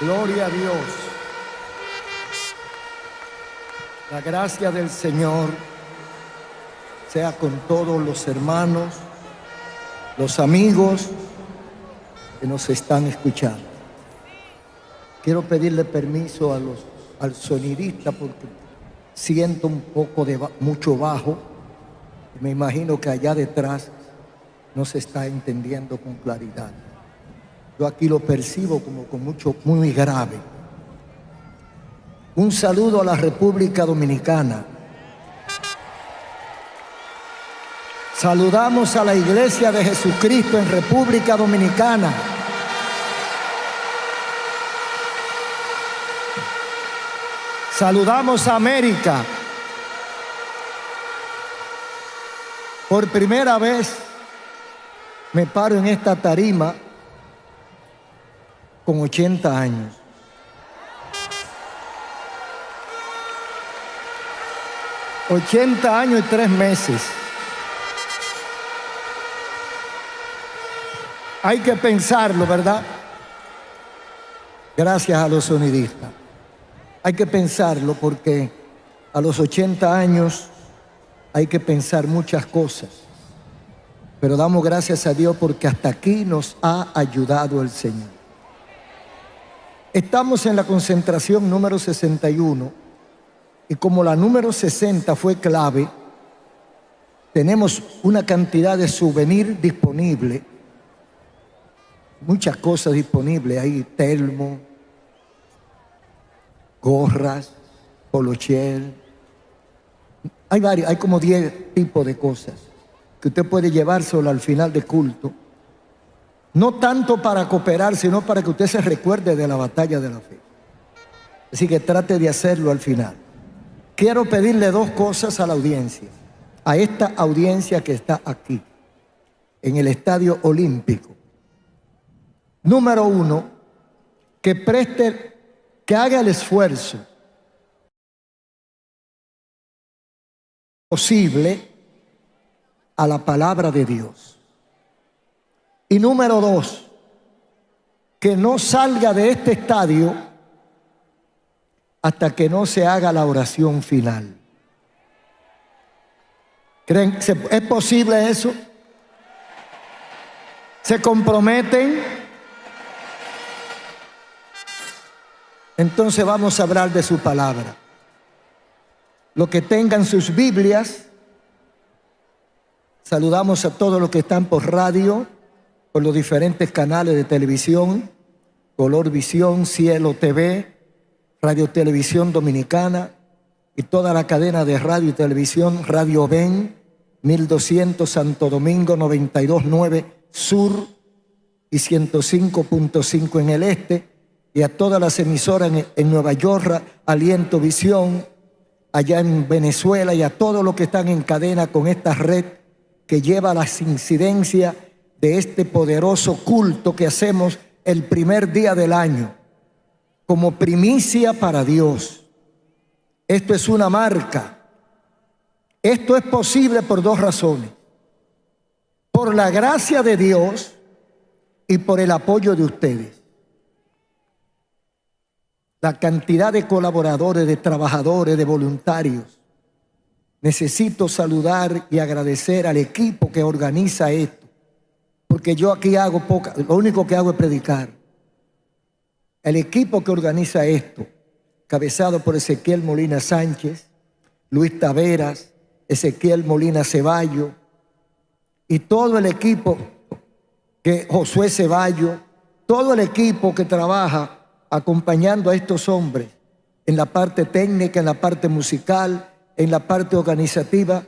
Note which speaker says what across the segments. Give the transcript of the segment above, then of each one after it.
Speaker 1: Gloria a Dios. La gracia del Señor sea con todos los hermanos, los amigos que nos están escuchando. Quiero pedirle permiso al sonidista porque siento un poco de mucho bajo. Me imagino que allá detrás no se está entendiendo con claridad. Yo aquí lo percibo como muy grave. Un saludo a la República Dominicana. Saludamos a la Iglesia de Jesucristo en República Dominicana. Saludamos a América. Por primera vez me paro en esta tarima con 80 años. ...80 años y 3 meses. Hay que pensarlo, ¿verdad? Gracias a los sonidistas. Hay que pensarlo porque a los 80 años hay que pensar muchas cosas. Pero damos gracias a Dios porque hasta aquí nos ha ayudado el Señor. Estamos en la concentración número 61 y como la número 60 fue clave, tenemos una cantidad de souvenirs disponibles, muchas cosas disponibles ahí, termo, gorras, polocher, hay como 10 tipos de cosas que usted puede llevárselo al final del culto. No tanto para cooperar, sino para que usted se recuerde de la batalla de la fe. Así que trate de hacerlo al final. Quiero pedirle 2 cosas a la audiencia. A esta audiencia que está aquí, en el Estadio Olímpico. Número 1, que haga el esfuerzo posible a la palabra de Dios. Y número 2, que no salga de este estadio hasta que no se haga la oración final. ¿Creen? ¿Es posible eso? ¿Se comprometen? Entonces vamos a hablar de su palabra. Los que tengan sus Biblias, saludamos a todos los que están por radio, por los diferentes canales de televisión, Color Visión, Cielo TV, Radio Televisión Dominicana y toda la cadena de radio y televisión, Radio Ben, 1200 Santo Domingo, 92.9 Sur y 105.5 en el este, y a todas las emisoras en Nueva York, Aliento Visión, allá en Venezuela, y a todos los que están en cadena con esta red que lleva las incidencias de este poderoso culto que hacemos el primer día del año, como primicia para Dios. Esto es una marca. Esto es posible por 2 razones. Por la gracia de Dios y por el apoyo de ustedes. La cantidad de colaboradores, de trabajadores, de voluntarios. Necesito saludar y agradecer al equipo que organiza esto. Porque yo aquí hago lo único que hago es predicar. El equipo que organiza esto, cabezado por Ezequiel Molina Sánchez, Luis Taveras, Ezequiel Molina Ceballo, y todo el equipo que Josué Ceballo, todo el equipo que trabaja acompañando a estos hombres en la parte técnica, en la parte musical, en la parte organizativa,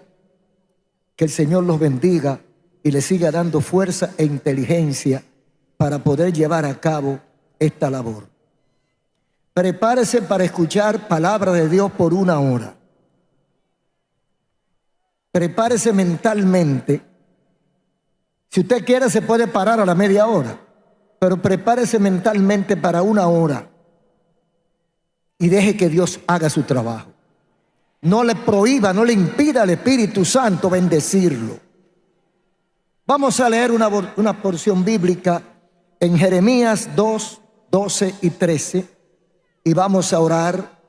Speaker 1: que el Señor los bendiga y les siga dando fuerza e inteligencia para poder llevar a cabo esta labor. Prepárese para escuchar palabra de Dios por 1 hora. Prepárese mentalmente. Si usted quiere se puede parar a la media hora, pero prepárese mentalmente para 1 hora y deje que Dios haga su trabajo. No le prohíba, no le impida al Espíritu Santo bendecirlo. Vamos a leer una porción bíblica en Jeremías 2, 12 y 13 y vamos a orar.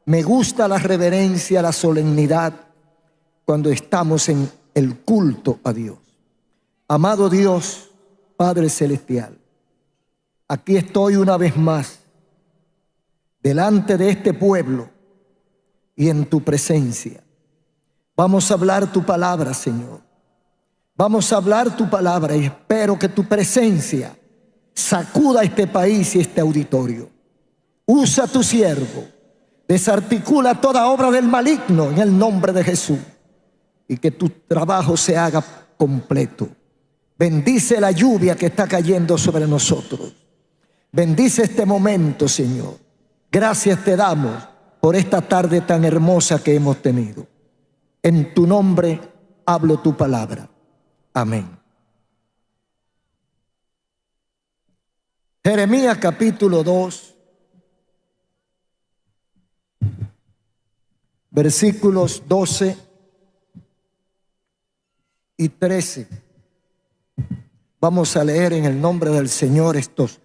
Speaker 1: Me gusta la reverencia, la solemnidad cuando estamos en el culto a Dios. Amado Dios, Padre Celestial, aquí estoy una vez más delante de este pueblo y en tu presencia. Vamos a hablar tu palabra, Señor. Vamos a hablar tu palabra y espero que tu presencia sacuda este país y este auditorio. Usa a tu siervo, desarticula toda obra del maligno en el nombre de Jesús y que tu trabajo se haga completo. Bendice la lluvia que está cayendo sobre nosotros. Bendice este momento, Señor. Gracias te damos por esta tarde tan hermosa que hemos tenido. En tu nombre hablo tu palabra. Amén. Jeremías capítulo 2, versículos 12 y 13. Vamos a leer en el nombre del Señor estos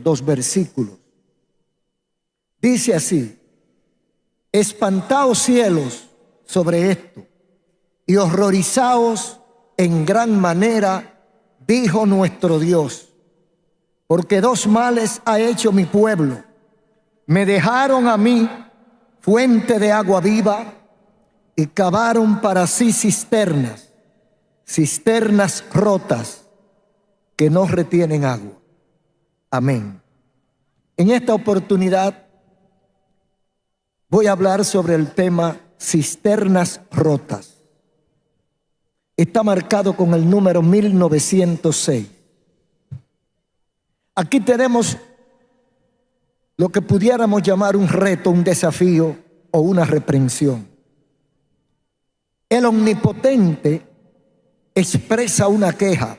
Speaker 1: dos versículos. Dice así: espantaos cielos sobre esto y horrorizaos en gran manera, dijo nuestro Dios, porque dos males ha hecho mi pueblo. Me dejaron a mí fuente de agua viva y cavaron para sí cisternas rotas que no retienen agua. Amén. En esta oportunidad voy a hablar sobre el tema cisternas rotas. Está marcado con el número 1906. Aquí tenemos lo que pudiéramos llamar un reto, un desafío o una reprensión. El Omnipotente expresa una queja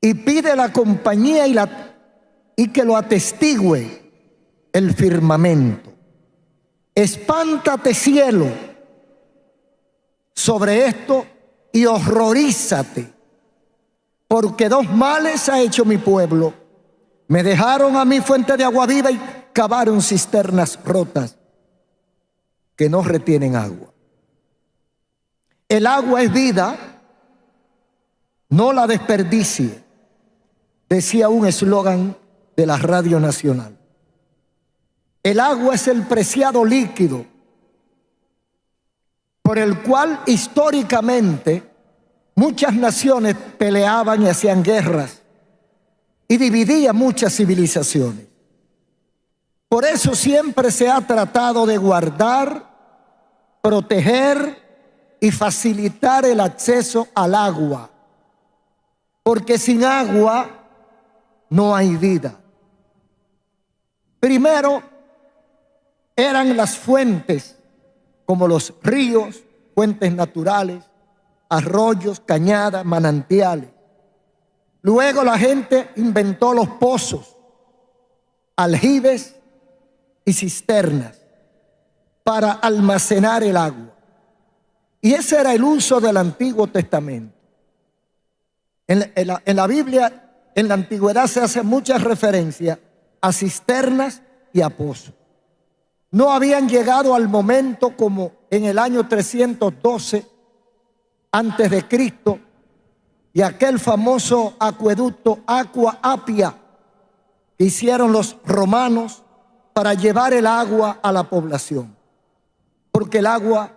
Speaker 1: y pide la compañía y que lo atestigüe el firmamento. Espántate, cielo, sobre esto y horrorízate, porque dos males ha hecho mi pueblo. Me dejaron a mí fuente de agua viva y cavaron cisternas rotas que no retienen agua. El agua es vida, no la desperdicie, decía un eslogan de la Radio Nacional. El agua es el preciado líquido por el cual históricamente muchas naciones peleaban y hacían guerras y dividían muchas civilizaciones. Por eso siempre se ha tratado de guardar, proteger y facilitar el acceso al agua, porque sin agua no hay vida. Primero eran las fuentes, como los ríos, fuentes naturales, arroyos, cañadas, manantiales. Luego la gente inventó los pozos, aljibes y cisternas para almacenar el agua. Y ese era el uso del Antiguo Testamento. En la Biblia, en la antigüedad, se hace mucha referencia a cisternas y a pozos. No habían llegado al momento como en el año 312 antes de Cristo y aquel famoso acueducto Aqua Appia que hicieron los romanos para llevar el agua a la población, porque el agua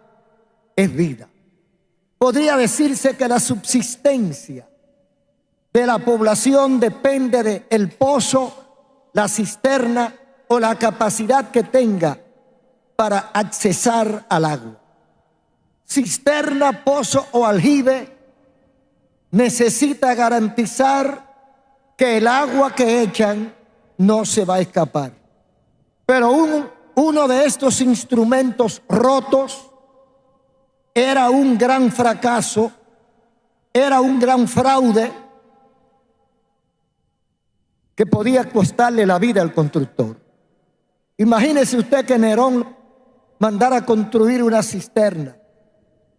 Speaker 1: es vida. Podría decirse que la subsistencia de la población depende del pozo, la cisterna o la capacidad que tenga para accesar al agua. Cisterna, pozo o aljibe necesita garantizar que el agua que echan no se va a escapar. Pero uno de estos instrumentos rotos era un gran fracaso, era un gran fraude que podía costarle la vida al constructor. Imagínese usted que Nerón mandara a construir una cisterna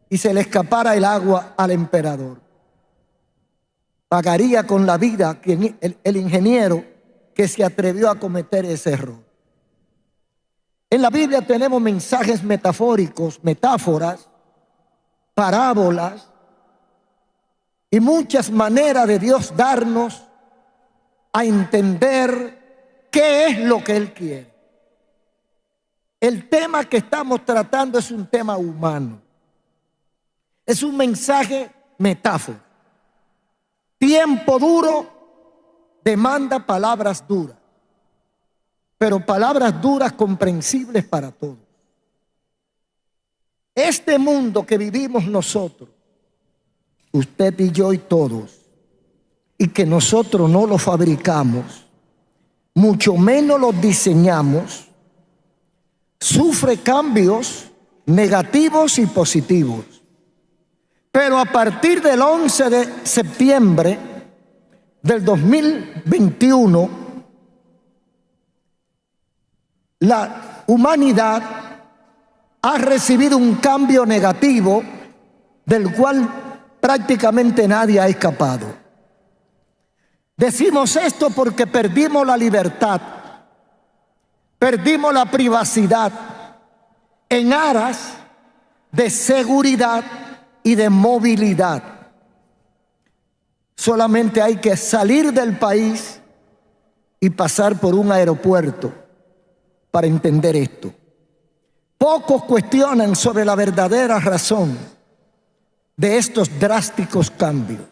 Speaker 1: y se le escapara el agua al emperador. Pagaría con la vida el ingeniero que se atrevió a cometer ese error. En la Biblia tenemos mensajes metafóricos, metáforas, parábolas y muchas maneras de Dios darnos a entender qué es lo que Él quiere. El tema que estamos tratando es un tema humano. Es un mensaje metáfora. Tiempo duro demanda palabras duras, pero palabras duras comprensibles para todos. Este mundo que vivimos nosotros, usted y yo y todos, y que nosotros no lo fabricamos, mucho menos lo diseñamos, sufre cambios negativos y positivos. Pero a partir del 11 de septiembre del 2021, la humanidad ha recibido un cambio negativo del cual prácticamente nadie ha escapado. Decimos esto porque perdimos la libertad, perdimos la privacidad en aras de seguridad y de movilidad. Solamente hay que salir del país y pasar por un aeropuerto para entender esto. Pocos cuestionan sobre la verdadera razón de estos drásticos cambios.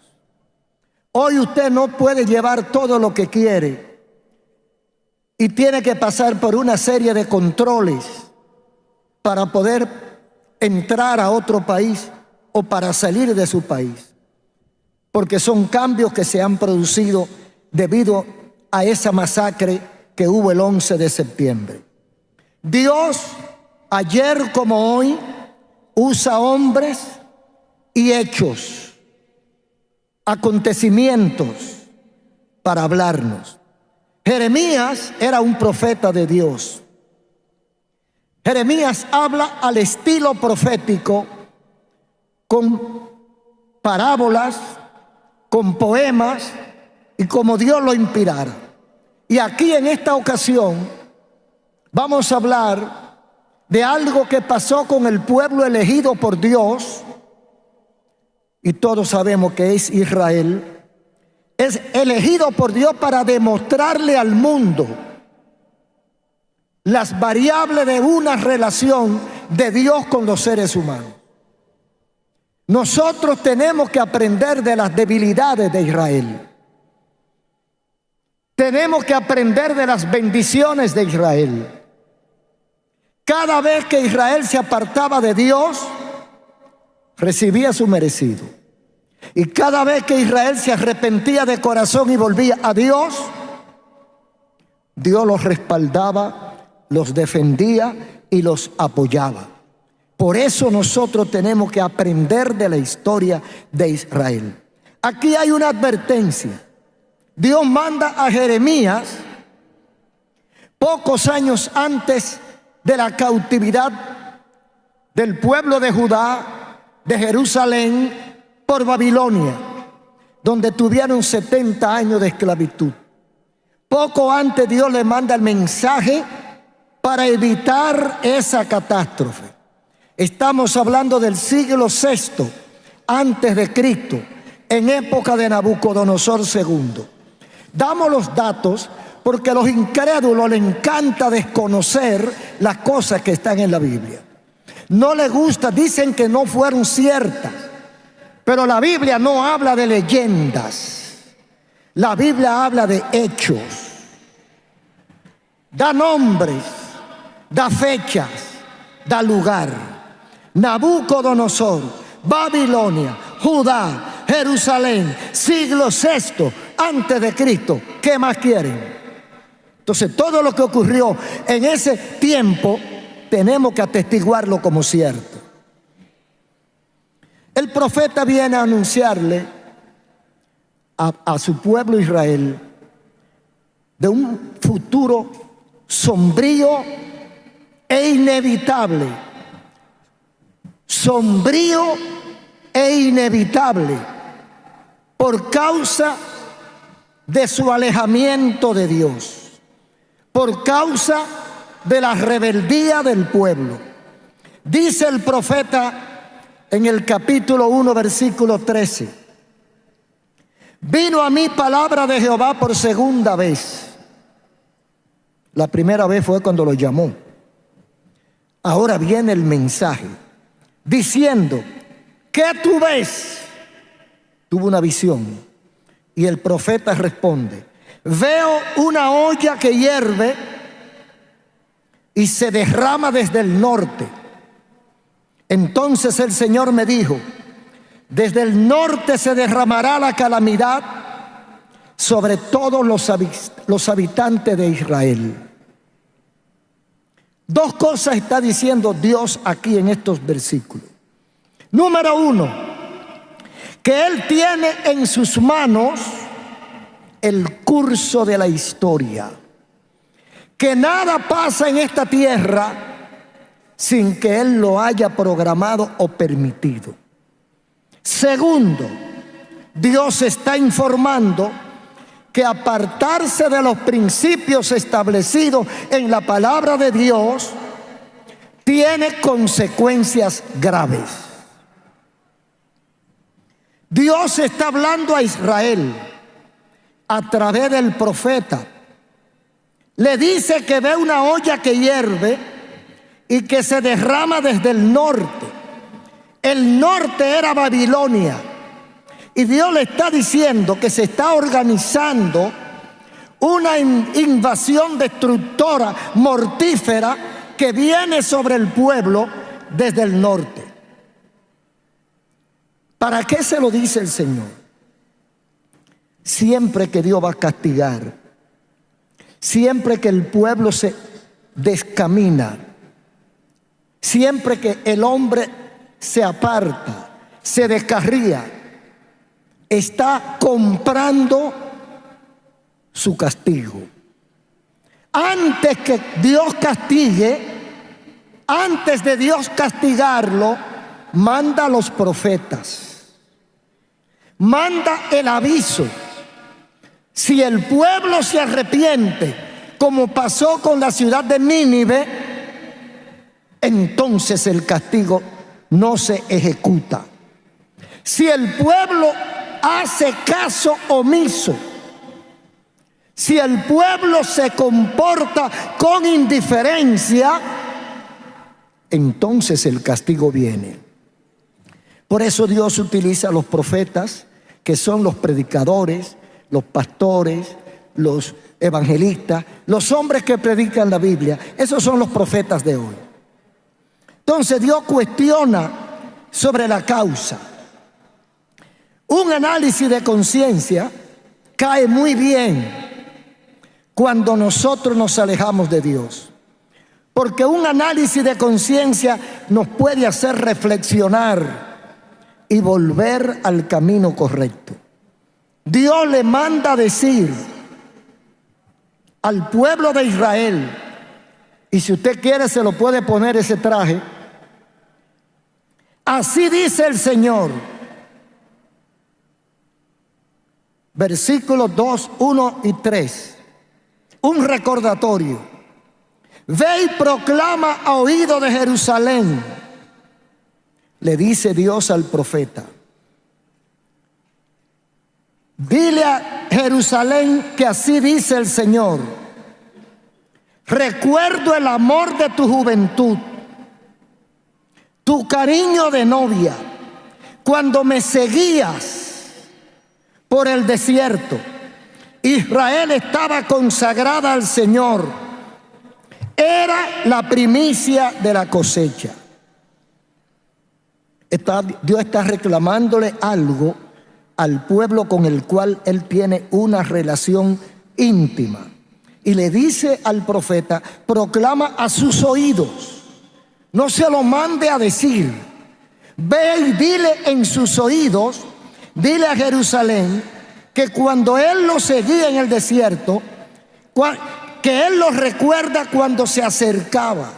Speaker 1: Hoy usted no puede llevar todo lo que quiere y tiene que pasar por una serie de controles para poder entrar a otro país o para salir de su país, porque son cambios que se han producido debido a esa masacre que hubo el 11 de septiembre. Dios, ayer como hoy, usa hombres y hechos, acontecimientos para hablarnos. Jeremías era un profeta de Dios. Jeremías habla al estilo profético, con parábolas, con poemas y como Dios lo inspirara. Y aquí en esta ocasión vamos a hablar de algo que pasó con el pueblo elegido por Dios, y todos sabemos que es Israel. Es elegido por Dios para demostrarle al mundo las variables de una relación de Dios con los seres humanos. Nosotros tenemos que aprender de las debilidades de Israel. Tenemos que aprender de las bendiciones de Israel. Cada vez que Israel se apartaba de Dios, recibía su merecido. Y cada vez que Israel se arrepentía de corazón y volvía a Dios, Dios los respaldaba, los defendía y los apoyaba. Por eso nosotros tenemos que aprender de la historia de Israel. Aquí hay una advertencia. Dios manda a Jeremías pocos años antes de la cautividad del pueblo de Judá, de Jerusalén, por Babilonia, donde tuvieron 70 años de esclavitud. Poco antes Dios le manda el mensaje para evitar esa catástrofe. Estamos hablando del siglo VI antes de Cristo, en época de Nabucodonosor II. Damos los datos porque a los incrédulos les encanta desconocer las cosas que están en la Biblia. No les gusta, dicen que no fueron ciertas. Pero la Biblia no habla de leyendas. La Biblia habla de hechos. Da nombres, da fechas, da lugar. Nabucodonosor, Babilonia, Judá, Jerusalén, siglo VI antes de Cristo. ¿Qué más quieren? Entonces todo lo que ocurrió en ese tiempo tenemos que atestiguarlo como cierto. El profeta viene a anunciarle a su pueblo Israel de un futuro sombrío e inevitable. Sombrío e inevitable por causa de su alejamiento de Dios, por causa de la rebeldía del pueblo. Dice el profeta en el capítulo 1, versículo 13: vino a mí palabra de Jehová por segunda vez. La primera vez fue cuando lo llamó. Ahora viene el mensaje diciendo: ¿qué tú ves? Tuvo una visión y el profeta responde: veo una olla que hierve y se derrama desde el norte. Entonces el Señor me dijo: desde el norte se derramará la calamidad sobre todos los habitantes de Israel. Dos cosas está diciendo Dios aquí en estos versículos. Número uno, que Él tiene en sus manos el curso de la historia, que nada pasa en esta tierra sin que Él lo haya programado o permitido. Segundo, Dios está informando que apartarse de los principios establecidos en la palabra de Dios tiene consecuencias graves. Dios está hablando a Israel a través del profeta. Le dice que ve una olla que hierve y que se derrama desde el norte. El norte era Babilonia. Y Dios le está diciendo que se está organizando una invasión destructora, mortífera, que viene sobre el pueblo desde el norte. ¿Para qué se lo dice el Señor? Siempre que Dios va a castigar, siempre que el pueblo se descamina, siempre que el hombre se aparta, se descarría, está comprando su castigo. Antes que Dios castigue, antes de Dios castigarlo, manda a los profetas, manda el aviso. Si el pueblo se arrepiente, como pasó con la ciudad de Nínive, entonces el castigo no se ejecuta. Si el pueblo hace caso omiso, si el pueblo se comporta con indiferencia, entonces el castigo viene. Por eso Dios utiliza a los profetas, que son los predicadores, los pastores, los evangelistas, los hombres que predican la Biblia. Esos son los profetas de hoy. Entonces Dios cuestiona sobre la causa. Un análisis de conciencia cae muy bien cuando nosotros nos alejamos de Dios, porque un análisis de conciencia nos puede hacer reflexionar y volver al camino correcto. Dios le manda decir al pueblo de Israel, y si usted quiere se lo puede poner ese traje: así dice el Señor. Versículos 2, 1 y 3. Un recordatorio. Ve y proclama a oído de Jerusalén, le dice Dios al profeta. Dile a Jerusalén que así dice el Señor: recuerdo el amor de tu juventud, tu cariño de novia, cuando me seguías por el desierto. Israel estaba consagrada al Señor. Era la primicia de la cosecha. Dios está reclamándole algo al pueblo con el cual Él tiene una relación íntima. Y le dice al profeta: proclama a sus oídos. No se lo mande a decir. Ve y dile en sus oídos. Dile a Jerusalén que cuando Él lo seguía en el desierto, que Él lo recuerda cuando se acercaba.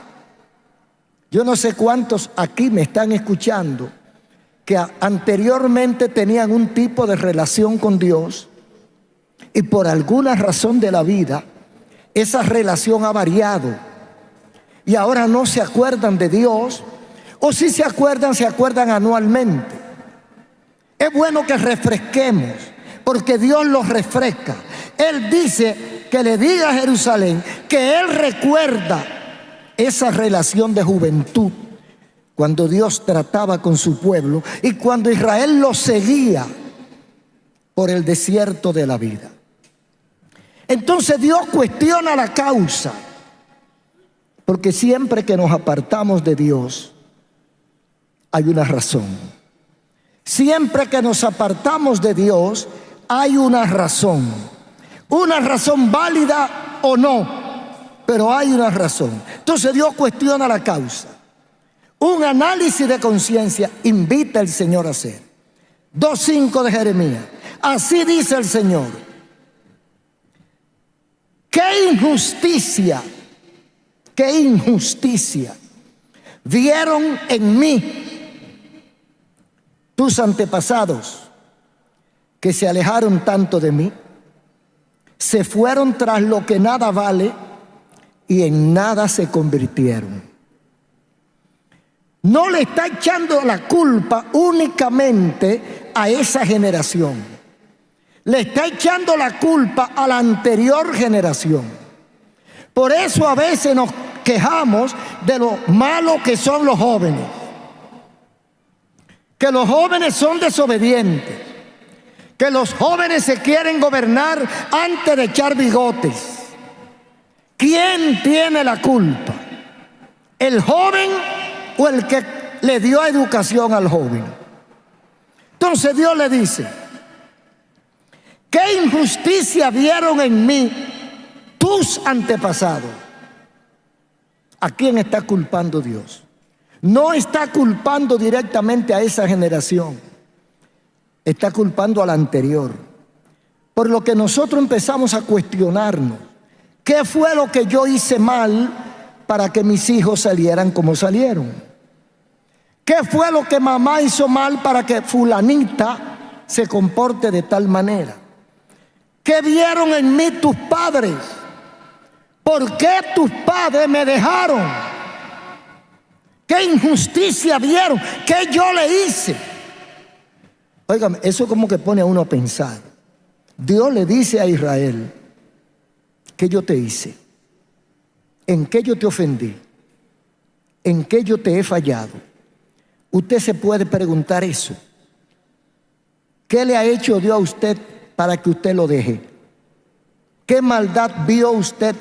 Speaker 1: Yo no sé cuántos aquí me están escuchando que anteriormente tenían un tipo de relación con Dios y por alguna razón de la vida, esa relación ha variado y ahora no se acuerdan de Dios, o si se acuerdan anualmente. Es bueno que refresquemos, porque Dios los refresca. Él dice que le diga a Jerusalén que Él recuerda esa relación de juventud cuando Dios trataba con su pueblo y cuando Israel lo seguía por el desierto de la vida. Entonces Dios cuestiona la causa, porque siempre que nos apartamos de Dios hay una razón. Siempre que nos apartamos de Dios hay una razón válida o no, pero hay una razón. Entonces Dios cuestiona la causa. Un análisis de conciencia invita el Señor a hacer. 2:5 de Jeremías. Así dice el Señor: qué injusticia vieron en mí tus antepasados, que se alejaron tanto de mí, se fueron tras lo que nada vale y en nada se convirtieron. No le está echando la culpa únicamente a esa generación, le está echando la culpa a la anterior generación. Por eso a veces nos quejamos de lo malo que son los jóvenes, que los jóvenes son desobedientes, que los jóvenes se quieren gobernar antes de echar bigotes. ¿Quién tiene la culpa? ¿El joven o el que le dio educación al joven? Entonces Dios le dice: ¿qué injusticia vieron en mí tus antepasados? ¿A quién está culpando Dios? No está culpando directamente a esa generación, está culpando a la anterior. Por lo que nosotros empezamos a cuestionarnos: ¿qué fue lo que yo hice mal para que mis hijos salieran como salieron? ¿Qué fue lo que mamá hizo mal para que fulanita se comporte de tal manera? ¿Qué vieron en mí tus padres? ¿Por qué tus padres me dejaron? ¿Qué injusticia vieron? ¿Qué yo le hice? Óigame, eso como que pone a uno a pensar. Dios le dice a Israel: ¿qué yo te hice? ¿En qué yo te ofendí? ¿En qué yo te he fallado? Usted se puede preguntar eso. ¿Qué le ha hecho Dios a usted para que usted lo deje? ¿Qué maldad vio usted?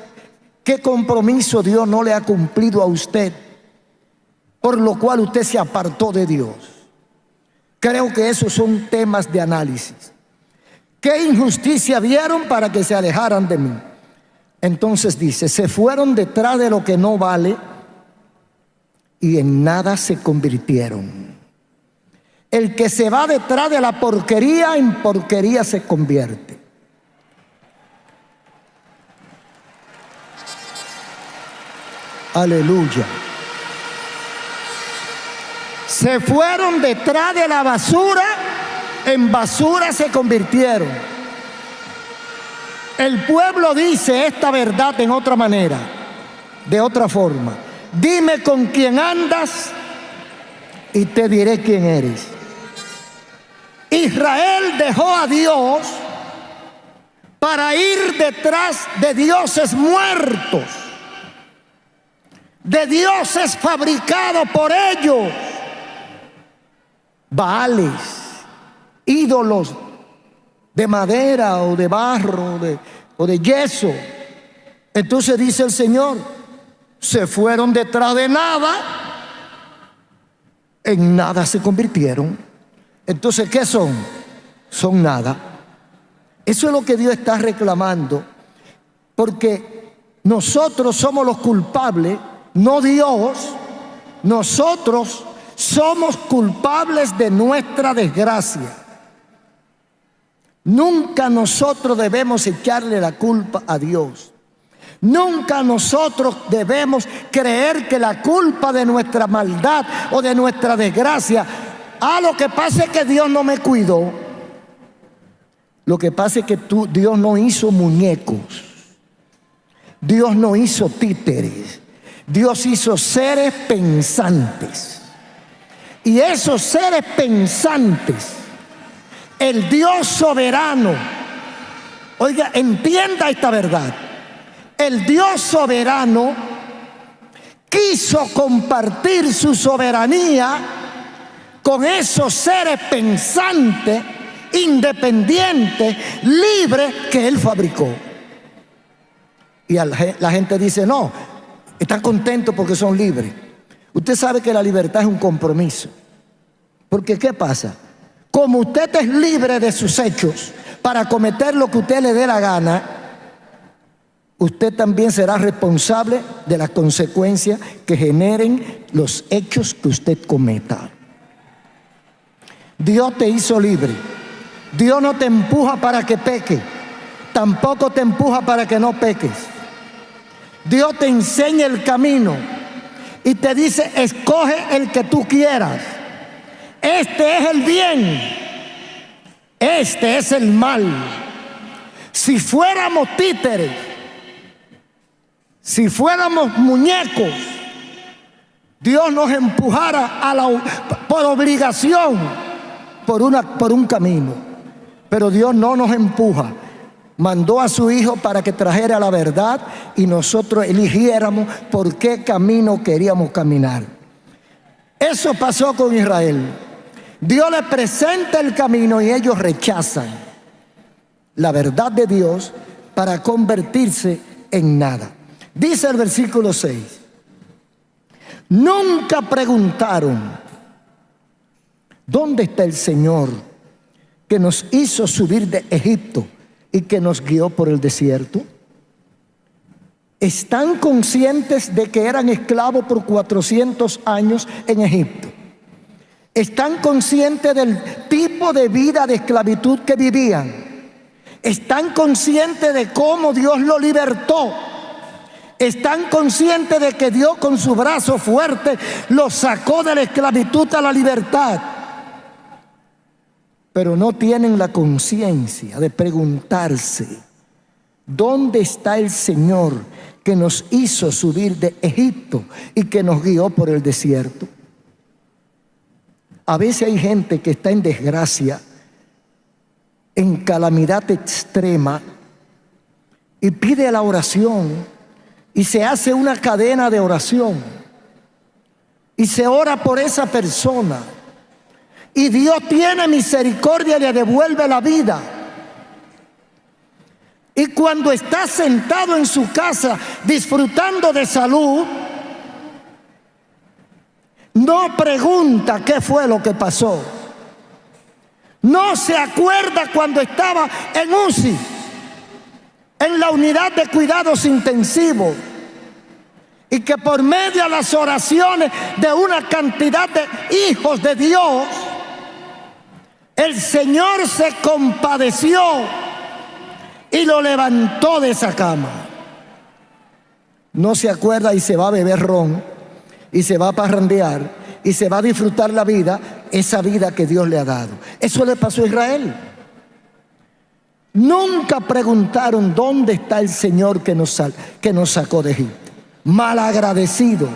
Speaker 1: ¿Qué compromiso Dios no le ha cumplido a usted, por lo cual usted se apartó de Dios? Creo que esos son temas de análisis. ¿Qué injusticia vieron para que se alejaran de mí? Entonces dice: se fueron detrás de lo que no vale y en nada se convirtieron. El que se va detrás de la porquería, en porquería se convierte. Aleluya. Se fueron detrás de la basura, en basura se convirtieron. El pueblo dice esta verdad en otra manera, de otra forma: dime con quién andas y te diré quién eres. Israel dejó a Dios para ir detrás de dioses muertos, de dioses fabricados por ellos, baales, ídolos de madera o de barro o de yeso. Entonces dice el Señor: se fueron detrás de nada, en nada se convirtieron. Entonces, ¿qué son? Son nada. Eso es lo que Dios está reclamando, porque nosotros somos los culpables, no Dios. Nosotros somos culpables de nuestra desgracia. Nunca nosotros debemos echarle la culpa a Dios. Nunca nosotros debemos creer que la culpa de nuestra maldad o de nuestra desgracia: lo que pasa es que Dios no me cuidó. Lo que pasa es que Dios no hizo muñecos. Dios no hizo títeres. Dios hizo seres pensantes. Y esos seres pensantes, el Dios soberano, oiga, entienda esta verdad. El Dios soberano quiso compartir su soberanía con esos seres pensantes, independientes, libres que Él fabricó. Y la gente dice, no, están contentos porque son libres. Usted sabe que la libertad es un compromiso. Porque ¿qué pasa? Como usted es libre de sus hechos para cometer lo que usted le dé la gana, usted también será responsable de las consecuencias que generen los hechos que usted cometa. Dios te hizo libre. Dios no te empuja para que peques, tampoco te empuja para que no peques. Dios te enseña el camino y te dice, escoge el que tú quieras. Este es el bien, este es el mal. Si fuéramos títeres, si fuéramos muñecos, Dios nos empujara por obligación por un camino. Pero Dios no nos empuja. Mandó a su Hijo para que trajera la verdad y nosotros eligiéramos por qué camino queríamos caminar. Eso pasó con Israel. Dios les presenta el camino y ellos rechazan la verdad de Dios para convertirse en nada. Dice el versículo 6. Nunca preguntaron, ¿dónde está el Señor que nos hizo subir de Egipto y que nos guió por el desierto? ¿Están conscientes de que eran esclavos por 400 años en Egipto? ¿Están conscientes del tipo de vida de esclavitud que vivían? ¿Están conscientes de cómo Dios lo libertó? ¿Están conscientes de que Dios con su brazo fuerte los sacó de la esclavitud a la libertad? Pero no tienen la conciencia de preguntarse, ¿dónde está el Señor que nos hizo subir de Egipto y que nos guió por el desierto? A veces hay gente que está en desgracia, en calamidad extrema, y pide la oración, y se hace una cadena de oración, y se ora por esa persona, y Dios tiene misericordia y le devuelve la vida. Y cuando está sentado en su casa disfrutando de salud, no pregunta qué fue lo que pasó. No se acuerda cuando estaba en UCI, en la unidad de cuidados intensivos, y que por medio de las oraciones de una cantidad de hijos de Dios, el Señor se compadeció y lo levantó de esa cama. No se acuerda y se va a beber ron, y se va a parrandear, y se va a disfrutar la vida, esa vida que Dios le ha dado. Eso le pasó a Israel. Nunca preguntaron dónde está el Señor que nos sacó de Egipto. Malagradecidos,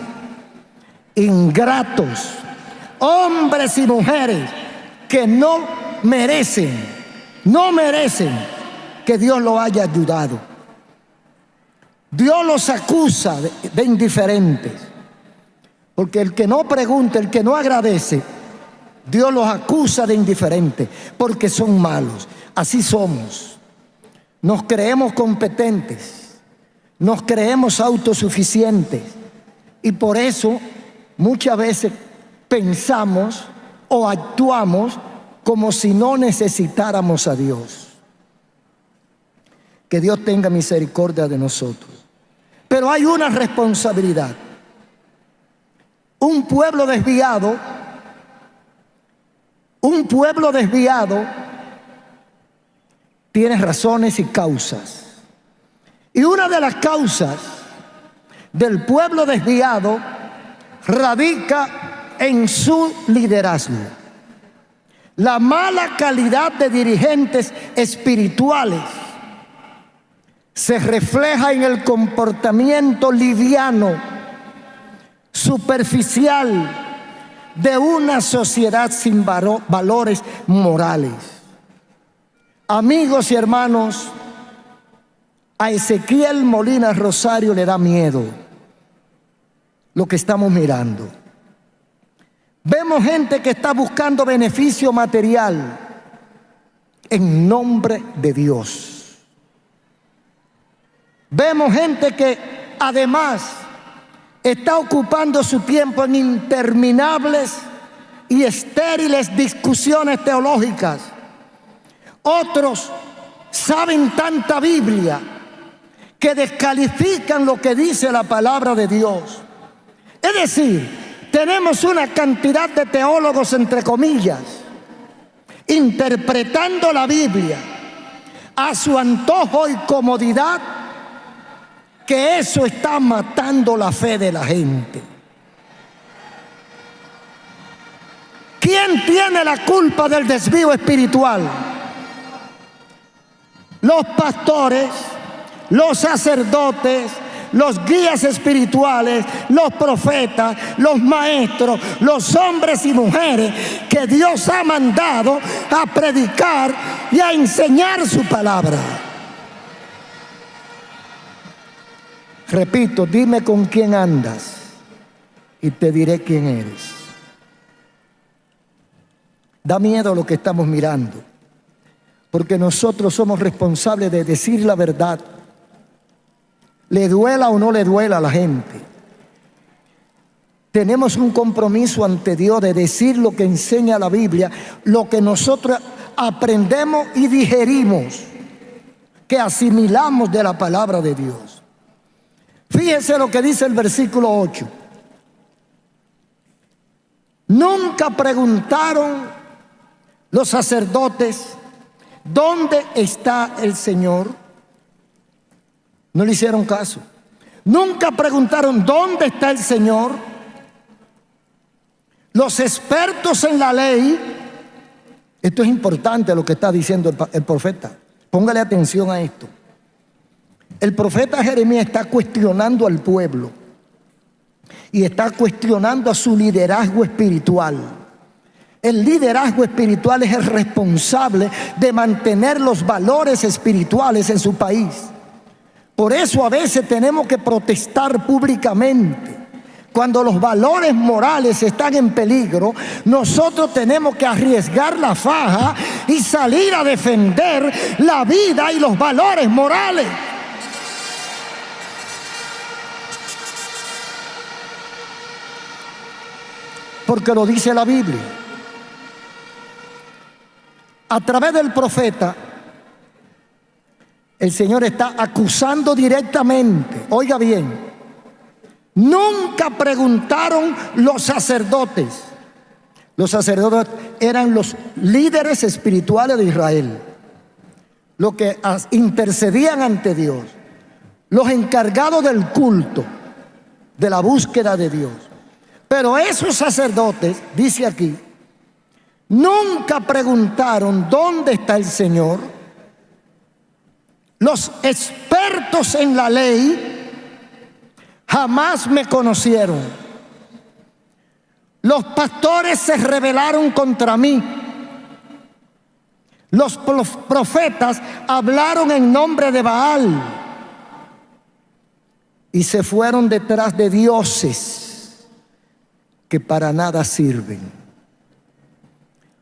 Speaker 1: ingratos, hombres y mujeres que no merecen que Dios los haya ayudado. Dios los acusa de indiferentes, porque el que no pregunta, el que no agradece, Dios los acusa de indiferentes, porque son malos. Así somos. Nos creemos competentes, nos creemos autosuficientes, y por eso muchas veces pensamos o actuamos como si no necesitáramos a Dios. Que Dios tenga misericordia de nosotros. Pero hay una responsabilidad. Un pueblo desviado tiene razones y causas. Y una de las causas del pueblo desviado radica en su liderazgo. La mala calidad de dirigentes espirituales se refleja en el comportamiento liviano, superficial de una sociedad sin valores morales. Amigos y hermanos, a Ezequiel Molina Rosario le da miedo lo que estamos mirando. Vemos gente que está buscando beneficio material en nombre de Dios. Vemos gente que además está ocupando su tiempo en interminables y estériles discusiones teológicas. Otros saben tanta Biblia que descalifican lo que dice la palabra de Dios. Es decir, tenemos una cantidad de teólogos, entre comillas, interpretando la Biblia a su antojo y comodidad, que eso está matando la fe de la gente. ¿Quién tiene la culpa del desvío espiritual? Los pastores, los sacerdotes, los guías espirituales, los profetas, los maestros, los hombres y mujeres que Dios ha mandado a predicar y a enseñar su palabra. Repito, dime con quién andas y te diré quién eres. Da miedo lo que estamos mirando, porque nosotros somos responsables de decir la verdad, le duela o no le duela a la gente. Tenemos un compromiso ante Dios de decir lo que enseña la Biblia, lo que nosotros aprendemos y digerimos, que asimilamos de la palabra de Dios. Fíjense lo que dice el versículo 8. Nunca preguntaron los sacerdotes, ¿dónde está el Señor? No le hicieron caso. Nunca preguntaron, ¿dónde está el Señor? Los expertos en la ley, esto es importante lo que está diciendo el profeta. Póngale atención a esto. El profeta Jeremías está cuestionando al pueblo y está cuestionando a su liderazgo espiritual. El liderazgo espiritual es el responsable de mantener los valores espirituales en su país. Por eso a veces tenemos que protestar públicamente. Cuando los valores morales están en peligro, nosotros tenemos que arriesgar la faja y salir a defender la vida y los valores morales. Porque lo dice la Biblia. A través del profeta, el Señor está acusando directamente. Oiga bien, nunca preguntaron los sacerdotes. Los sacerdotes eran los líderes espirituales de Israel, los que intercedían ante Dios, los encargados del culto, de la búsqueda de Dios. Pero esos sacerdotes, dice aquí, nunca preguntaron dónde está el Señor. Los expertos en la ley jamás me conocieron. Los pastores se rebelaron contra mí. Los profetas hablaron en nombre de Baal y se fueron detrás de dioses que para nada sirven.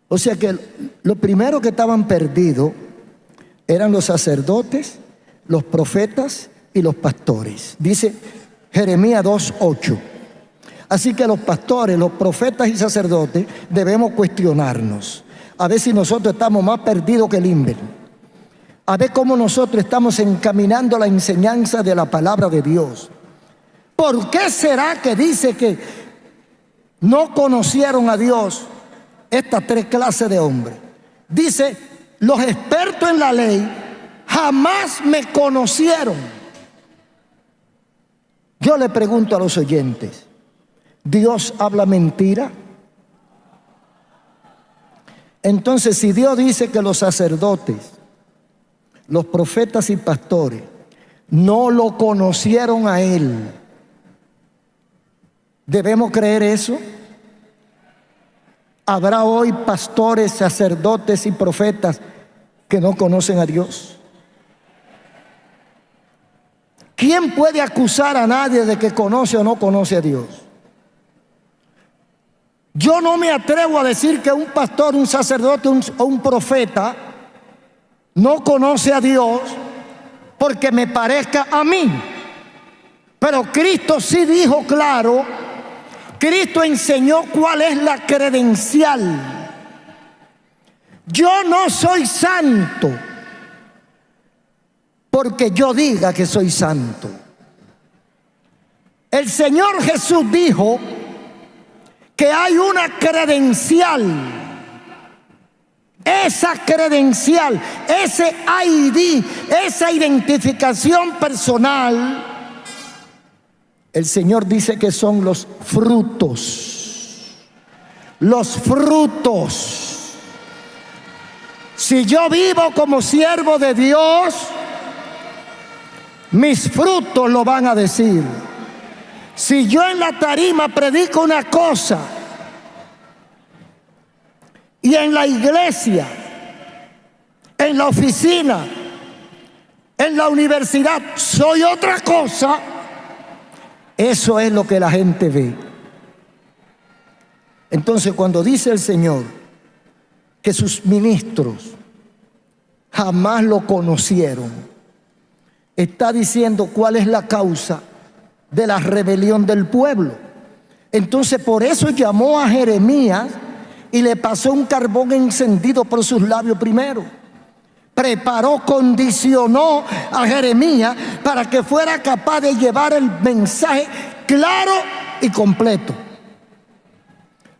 Speaker 1: O sea que lo primero que estaban perdidos eran los sacerdotes, los profetas y los pastores. Dice Jeremías 2:8. Así que los pastores, los profetas y sacerdotes debemos cuestionarnos. A ver si nosotros estamos más perdidos que el Limber. A ver cómo nosotros estamos encaminando la enseñanza de la palabra de Dios. ¿Por qué será que dice que no conocieron a Dios estas tres clases de hombres? Dice, los expertos en la ley jamás me conocieron. Yo le pregunto a los oyentes, ¿Dios habla mentira? Entonces, si Dios dice que los sacerdotes, los profetas y pastores no lo conocieron a Él, ¿debemos creer eso? ¿Habrá hoy pastores, sacerdotes y profetas que no conocen a Dios? ¿Quién puede acusar a nadie de que conoce o no conoce a Dios? Yo no me atrevo a decir que un pastor, un sacerdote o un profeta no conoce a Dios porque me parezca a mí. Pero Cristo sí dijo claro, Cristo enseñó cuál es la credencial. Yo no soy santo porque yo diga que soy santo. El Señor Jesús dijo que hay una credencial. Esa credencial, ese ID, esa identificación personal, el Señor dice que son los frutos. Los frutos. Si yo vivo como siervo de Dios, mis frutos lo van a decir. Si yo en la tarima predico una cosa y en la iglesia, en la oficina, en la universidad soy otra cosa, eso es lo que la gente ve. Entonces, cuando dice el Señor que sus ministros jamás lo conocieron, está diciendo cuál es la causa de la rebelión del pueblo. Entonces, por eso llamó a Jeremías y le pasó un carbón encendido por sus labios primero. Preparó, condicionó a Jeremías para que fuera capaz de llevar el mensaje claro y completo.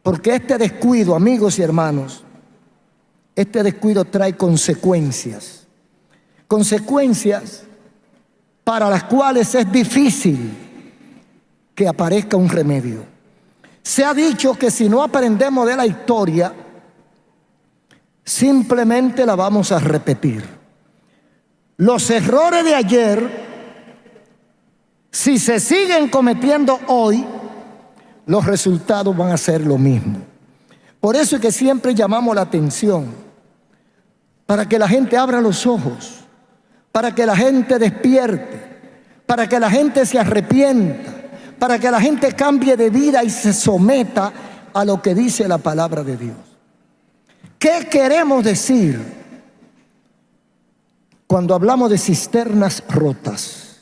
Speaker 1: Porque este descuido, amigos y hermanos, este descuido trae consecuencias. Consecuencias para las cuales es difícil que aparezca un remedio. Se ha dicho que si no aprendemos de la historia, simplemente la vamos a repetir. Los errores de ayer, si se siguen cometiendo hoy, los resultados van a ser lo mismo. Por eso es que siempre llamamos la atención, para que la gente abra los ojos, para que la gente despierte, para que la gente se arrepienta, para que la gente cambie de vida y se someta a lo que dice la palabra de Dios. ¿Qué queremos decir cuando hablamos de cisternas rotas?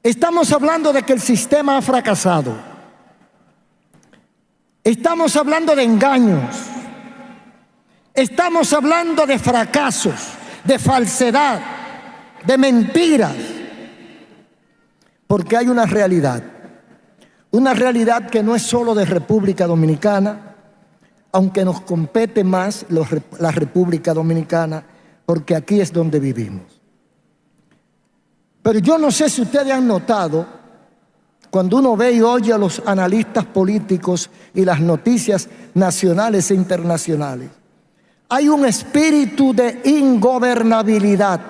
Speaker 1: Estamos hablando de que el sistema ha fracasado. Estamos hablando de engaños. Estamos hablando de fracasos, de falsedad, de mentiras. Porque hay una realidad que no es solo de República Dominicana, aunque nos compete más la República Dominicana, porque aquí es donde vivimos. Pero yo no sé si ustedes han notado, cuando uno ve y oye a los analistas políticos y las noticias nacionales e internacionales, hay un espíritu de ingobernabilidad.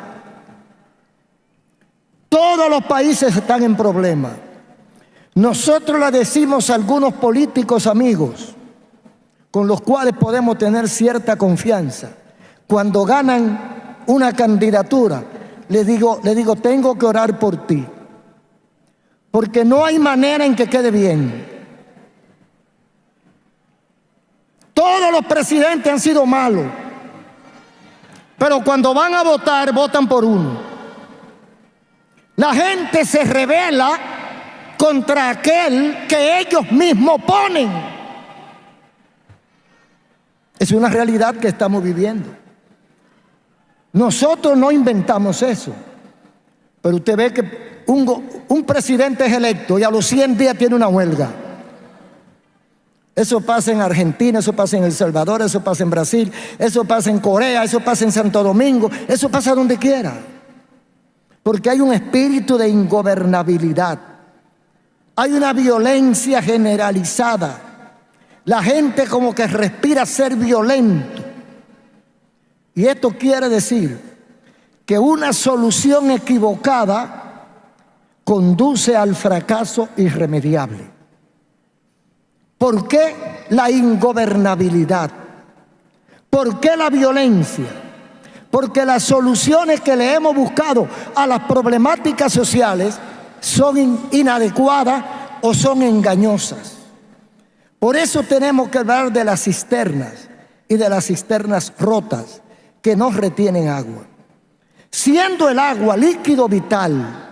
Speaker 1: Todos los países están en problemas. Nosotros le decimos a algunos políticos amigos, con los cuales podemos tener cierta confianza, cuando ganan una candidatura, le digo, tengo que orar por ti, porque no hay manera en que quede bien. Todos los presidentes han sido malos, pero cuando van a votar, votan por uno. La gente se rebela contra aquel que ellos mismos ponen. Es una realidad que estamos viviendo. Nosotros no inventamos eso. Pero usted ve que un presidente es electo y a los 100 días tiene una huelga. Eso pasa en Argentina, eso pasa en El Salvador, eso pasa en Brasil, eso pasa en Corea, eso pasa en Santo Domingo, eso pasa donde quiera. Porque hay un espíritu de ingobernabilidad. Hay una violencia generalizada. La gente como que respira ser violento. Y esto quiere decir que una solución equivocada conduce al fracaso irremediable. ¿Por qué la ingobernabilidad? ¿Por qué la violencia? Porque las soluciones que le hemos buscado a las problemáticas sociales son inadecuadas o son engañosas. Por eso tenemos que hablar de las cisternas y de las cisternas rotas que no retienen agua. Siendo el agua líquido vital,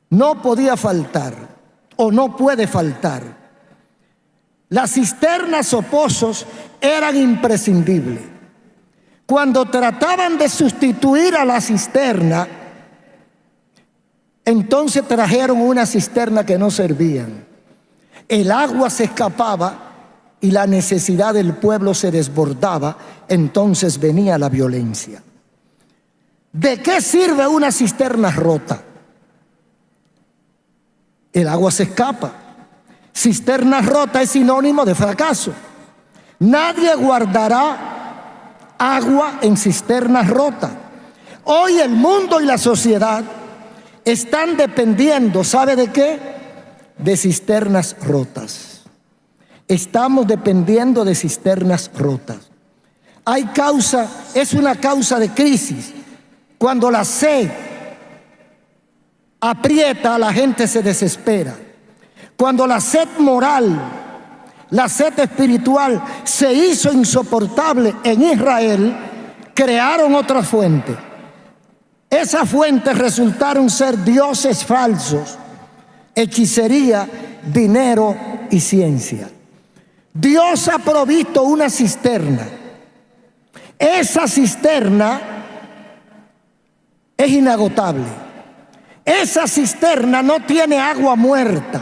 Speaker 1: no podía faltar o no puede faltar. Las cisternas o pozos eran imprescindibles. Cuando trataban de sustituir a la cisterna, entonces trajeron una cisterna que no servían. El agua se escapaba y la necesidad del pueblo se desbordaba, entonces venía la violencia. ¿De qué sirve una cisterna rota? El agua se escapa. Cisterna rota es sinónimo de fracaso. Nadie guardará agua en cisternas rotas. Hoy el mundo y la sociedad están dependiendo, ¿sabe de qué? De cisternas rotas. Estamos dependiendo de cisternas rotas. Es una causa de crisis. Cuando la sed aprieta, la gente se desespera. Cuando la sed moral, la sed espiritual se hizo insoportable en Israel, crearon otra fuente. Esas fuentes resultaron ser dioses falsos, hechicería, dinero y ciencia. Dios ha provisto una cisterna. Esa cisterna es inagotable. Esa cisterna no tiene agua muerta,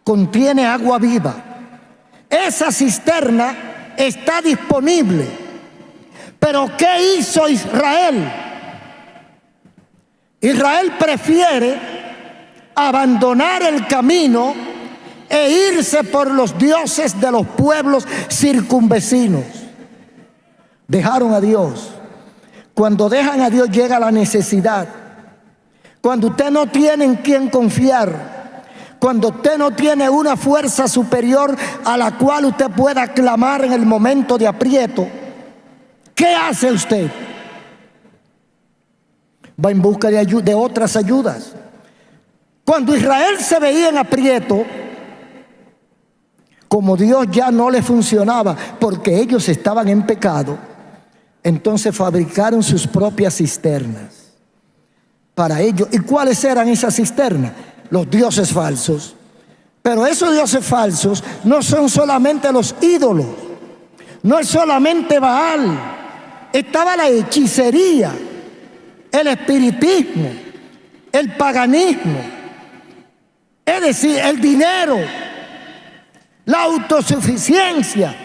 Speaker 1: contiene agua viva. Esa cisterna está disponible. Pero ¿qué hizo Israel? Israel prefiere abandonar el camino e irse por los dioses de los pueblos circunvecinos. Dejaron a Dios. Cuando dejan a Dios llega la necesidad. Cuando usted no tiene en quién confiar, cuando usted no tiene una fuerza superior a la cual usted pueda clamar en el momento de aprieto, ¿qué hace usted? Va en busca de otras ayudas. Cuando Israel se veía en aprieto, como Dios ya no le funcionaba porque ellos estaban en pecado, entonces fabricaron sus propias cisternas para ellos. ¿Y cuáles eran esas cisternas? Los dioses falsos. Pero esos dioses falsos no son solamente los ídolos, no es solamente Baal. Estaba la hechicería, el espiritismo, el paganismo, es decir, el dinero, la autosuficiencia,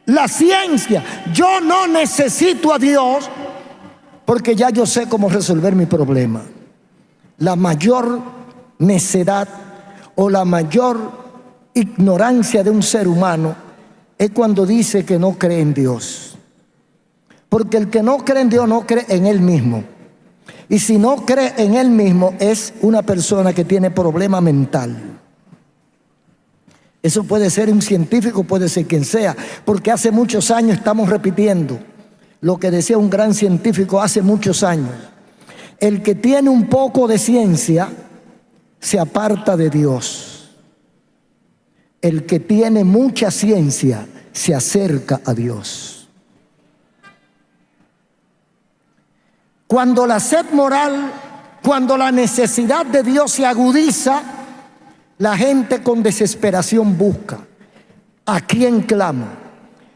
Speaker 1: la ciencia. Yo no necesito a Dios porque ya yo sé cómo resolver mi problema. La mayor necedad o la mayor ignorancia de un ser humano es cuando dice que no cree en Dios. Porque el que no cree en Dios no cree en él mismo. Y si no cree en él mismo es una persona que tiene problema mental. Eso puede ser un científico, puede ser quien sea, porque hace muchos años estamos repitiendo lo que decía un gran científico hace muchos años. El que tiene un poco de ciencia se aparta de Dios. El que tiene mucha ciencia se acerca a Dios. Cuando la sed moral, cuando la necesidad de Dios se agudiza, la gente con desesperación busca a quién clama.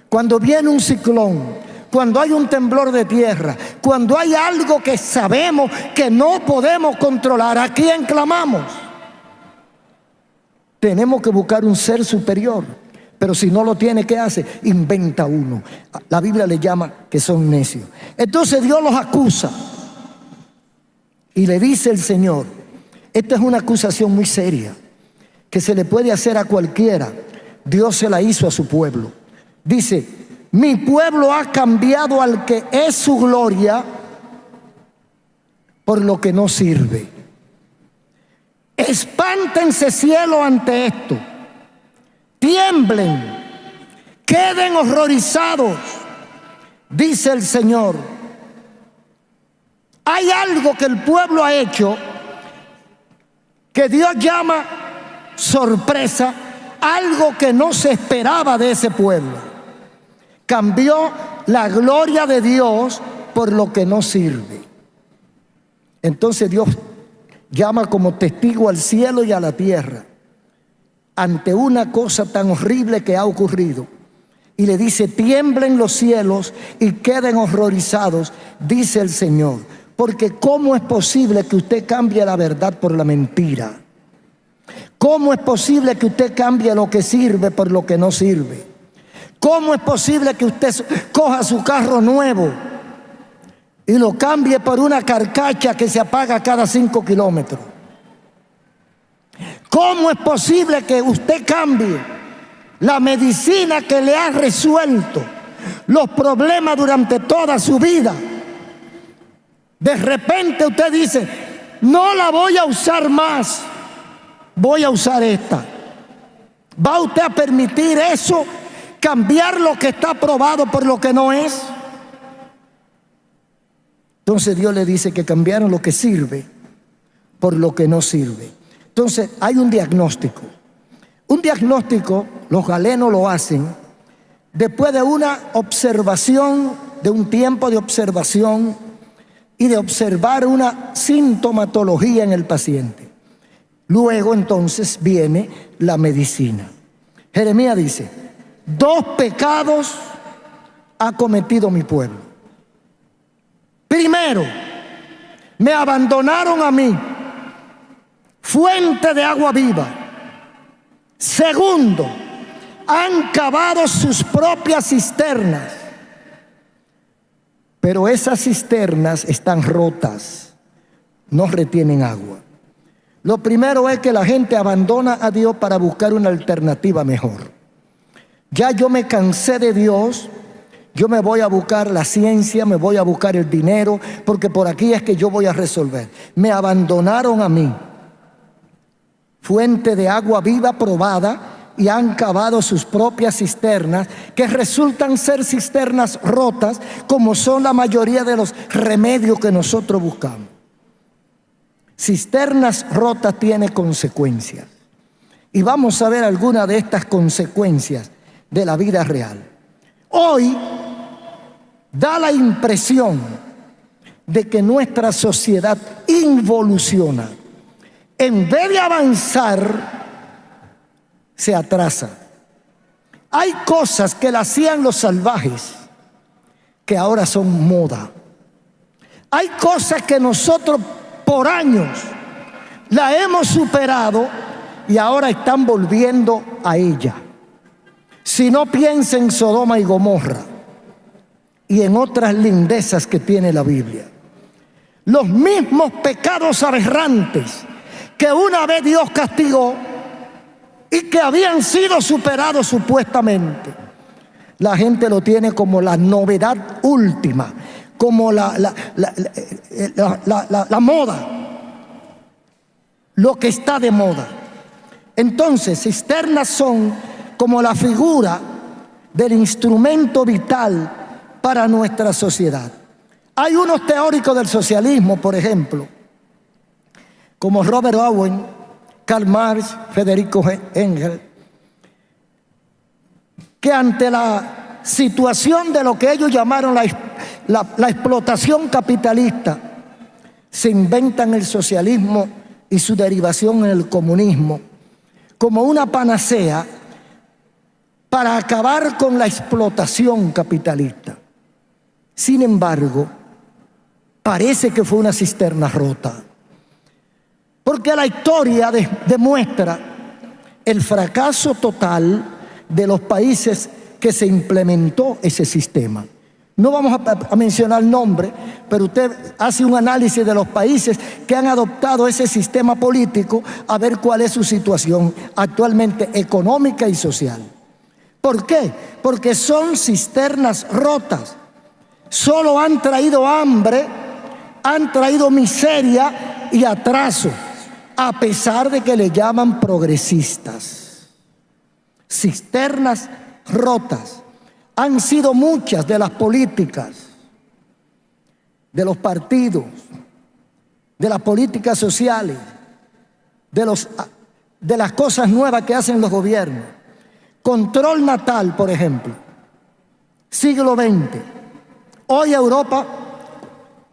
Speaker 1: Cuando viene un ciclón, cuando hay un temblor de tierra, cuando hay algo que sabemos que no podemos controlar, ¿a quién clamamos? Tenemos que buscar un ser superior. Pero si no lo tiene, ¿qué hace? Inventa uno. La Biblia le llama que son necios. Entonces Dios los acusa y le dice el Señor, esta es una acusación muy seria que se le puede hacer a cualquiera. Dios se la hizo a su pueblo. Dice: mi pueblo ha cambiado al que es su gloria por lo que no sirve. Espántense, cielo, ante esto. Tiemblen, queden horrorizados, dice el Señor. Hay algo que el pueblo ha hecho que Dios llama sorpresa, algo que no se esperaba de ese pueblo. Cambió la gloria de Dios por lo que no sirve. Entonces Dios llama como testigo al cielo y a la tierra ante una cosa tan horrible que ha ocurrido, y le dice: tiemblen los cielos y queden horrorizados, dice el Señor. Porque ¿cómo es posible que usted cambie la verdad por la mentira? ¿Cómo es posible que usted cambie lo que sirve por lo que no sirve? ¿Cómo es posible que usted coja su carro nuevo y lo cambie por una carcacha que se apaga cada 5 kilómetros? ¿Cómo es posible que usted cambie la medicina que le ha resuelto los problemas durante toda su vida? De repente usted dice: no la voy a usar más, voy a usar esta. ¿Va usted a permitir eso? ¿Cambiar lo que está probado por lo que no es? Entonces Dios le dice que cambiaron lo que sirve por lo que no sirve. Entonces hay un diagnóstico. Un diagnóstico, los galenos lo hacen después de una observación, de un tiempo de observación y de observar una sintomatología en el paciente. Luego entonces viene la medicina. Jeremías dice: 2 pecados ha cometido mi pueblo. Primero, me abandonaron a mí, fuente de agua viva. Segundo, han cavado sus propias cisternas, pero esas cisternas están rotas, no retienen agua. Lo primero es que la gente abandona a Dios para buscar una alternativa mejor. Ya yo me cansé de Dios, yo me voy a buscar la ciencia, me voy a buscar el dinero, porque por aquí es que yo voy a resolver. Me abandonaron a mí, fuente de agua viva probada, y han cavado sus propias cisternas, que resultan ser cisternas rotas, como son la mayoría de los remedios que nosotros buscamos. Cisternas rotas tienen consecuencias, y vamos a ver algunas de estas consecuencias de la vida real. Hoy da la impresión de que nuestra sociedad involuciona. En vez de avanzar, se atrasa. Hay cosas que las hacían los salvajes que ahora son moda. Hay cosas que nosotros por años la hemos superado y ahora están volviendo a ella. Si no, piensa en Sodoma y Gomorra y en otras lindezas que tiene la Biblia. Los mismos pecados aberrantes que una vez Dios castigó y que habían sido superados supuestamente, la gente lo tiene como la novedad última, como la moda, lo que está de moda. Entonces, cisternas son como la figura del instrumento vital para nuestra sociedad. Hay unos teóricos del socialismo, por ejemplo, como Robert Owen, Karl Marx, Federico Engels, que ante la situación de lo que ellos llamaron la explotación capitalista, se inventan el socialismo y su derivación en el comunismo como una panacea para acabar con la explotación capitalista. Sin embargo, parece que fue una cisterna rota, porque la historia demuestra el fracaso total de los países que se implementó ese sistema. No vamos a mencionar nombres, pero usted hace un análisis de los países que han adoptado ese sistema político a ver cuál es su situación actualmente económica y social. ¿Por qué? Porque son cisternas rotas. Solo han traído hambre, han traído miseria y atraso, a pesar de que le llaman progresistas. Cisternas rotas. Han sido muchas de las políticas, de los partidos, de las políticas sociales, de las cosas nuevas que hacen los gobiernos. Control natal, por ejemplo, siglo XX. Hoy Europa,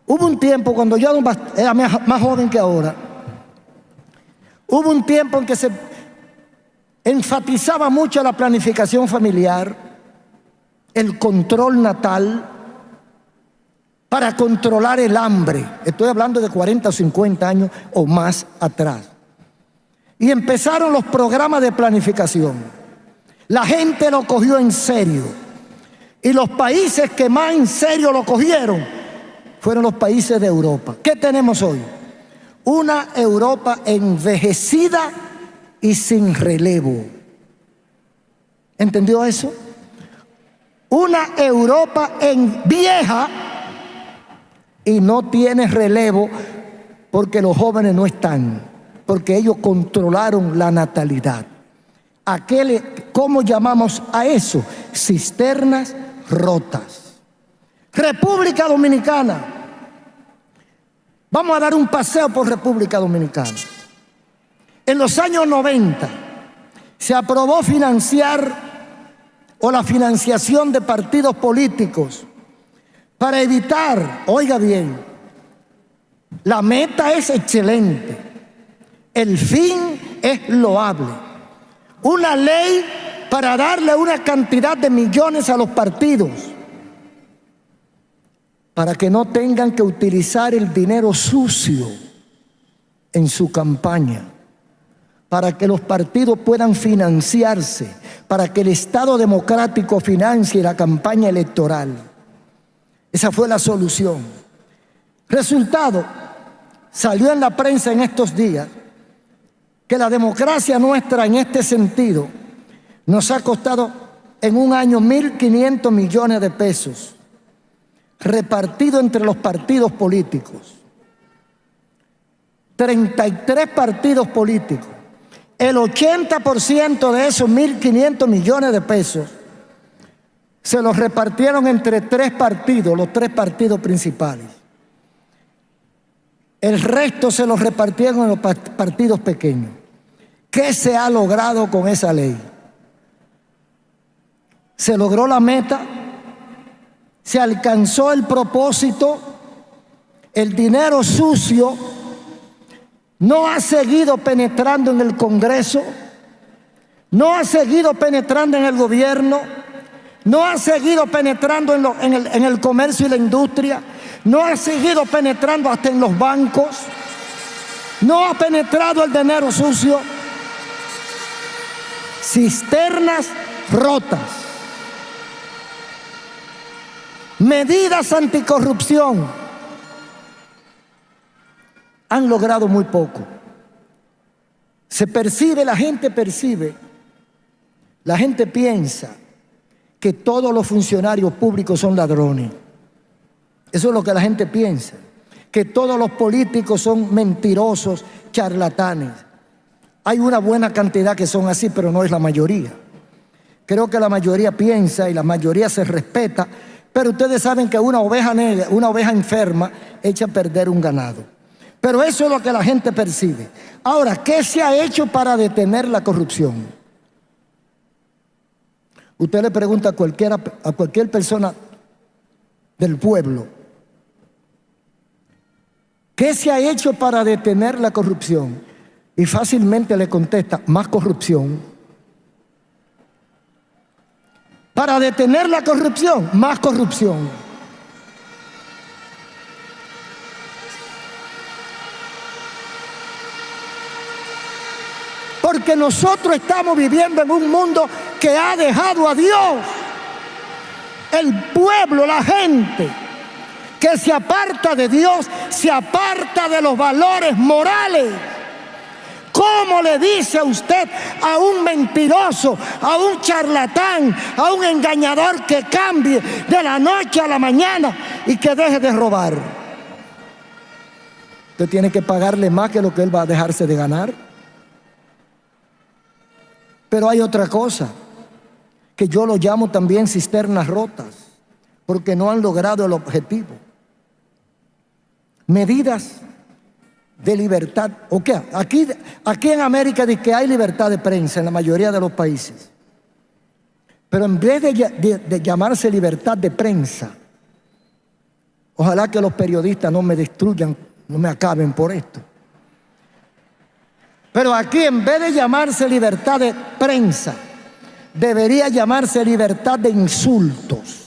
Speaker 1: hubo un tiempo cuando yo era más joven que ahora, hubo un tiempo en que se enfatizaba mucho la planificación familiar, el control natal, para controlar el hambre. Estoy hablando de 40 o 50 años o más atrás. Y empezaron los programas de planificación. La gente lo cogió en serio. Y los países que más en serio lo cogieron fueron los países de Europa. ¿Qué tenemos hoy? Una Europa envejecida y sin relevo. ¿Entendió eso? Una Europa vieja y no tiene relevo porque los jóvenes no están, porque ellos controlaron la natalidad. ¿Cómo llamamos a eso? Cisternas rotas. República Dominicana. Vamos a dar un paseo por República Dominicana. En los años 90 se aprobó la financiación de partidos políticos para evitar, oiga bien, la meta es excelente, el fin es loable. Una ley para darle una cantidad de millones a los partidos para que no tengan que utilizar el dinero sucio en su campaña, para que los partidos puedan financiarse, para que el Estado democrático financie la campaña electoral. Esa fue la solución. Resultado, salió en la prensa en estos días que la democracia nuestra en este sentido nos ha costado en un año 1.500 millones de pesos repartido entre los partidos políticos. 33 partidos políticos. El 80% de esos 1.500 millones de pesos se los repartieron entre 3 partidos, los 3 partidos principales. El resto se los repartieron en los partidos pequeños. ¿Qué se ha logrado con esa ley? Se logró la meta, se alcanzó el propósito, el dinero sucio no ha seguido penetrando en el Congreso, no ha seguido penetrando en el gobierno, no ha seguido penetrando en el comercio y la industria, no ha seguido penetrando hasta en los bancos, no ha penetrado el dinero sucio. Cisternas rotas. Medidas anticorrupción han logrado muy poco. La gente piensa que todos los funcionarios públicos son ladrones. Eso es lo que la gente piensa, que todos los políticos son mentirosos, charlatanes. Hay una buena cantidad que son así, pero no es la mayoría. Creo que la mayoría piensa y la mayoría se respeta, pero ustedes saben que una oveja negra, una oveja enferma, echa a perder un ganado. Pero eso es lo que la gente percibe. Ahora, ¿qué se ha hecho para detener la corrupción? Usted le pregunta a cualquier persona del pueblo, ¿qué se ha hecho para detener la corrupción? Y fácilmente le contesta, más corrupción. Para detener la corrupción, más corrupción. Porque nosotros estamos viviendo en un mundo que ha dejado a Dios. el pueblo, la gente que se aparta de Dios, se aparta de los valores morales. ¿Cómo le dice a usted a un mentiroso, a un charlatán, a un engañador que cambie de la noche a la mañana y que deje de robar? Usted tiene que pagarle más que lo que él va a dejarse de ganar. Pero hay otra cosa, que yo lo llamo también cisternas rotas, porque no han logrado el objetivo. Medidas de libertad. ¿O qué? Aquí en América dice que hay libertad de prensa en la mayoría de los países. Pero en vez de llamarse libertad de prensa, ojalá que los periodistas no me destruyan, no me acaben por esto. Pero aquí, en vez de llamarse libertad de prensa, debería llamarse libertad de insultos,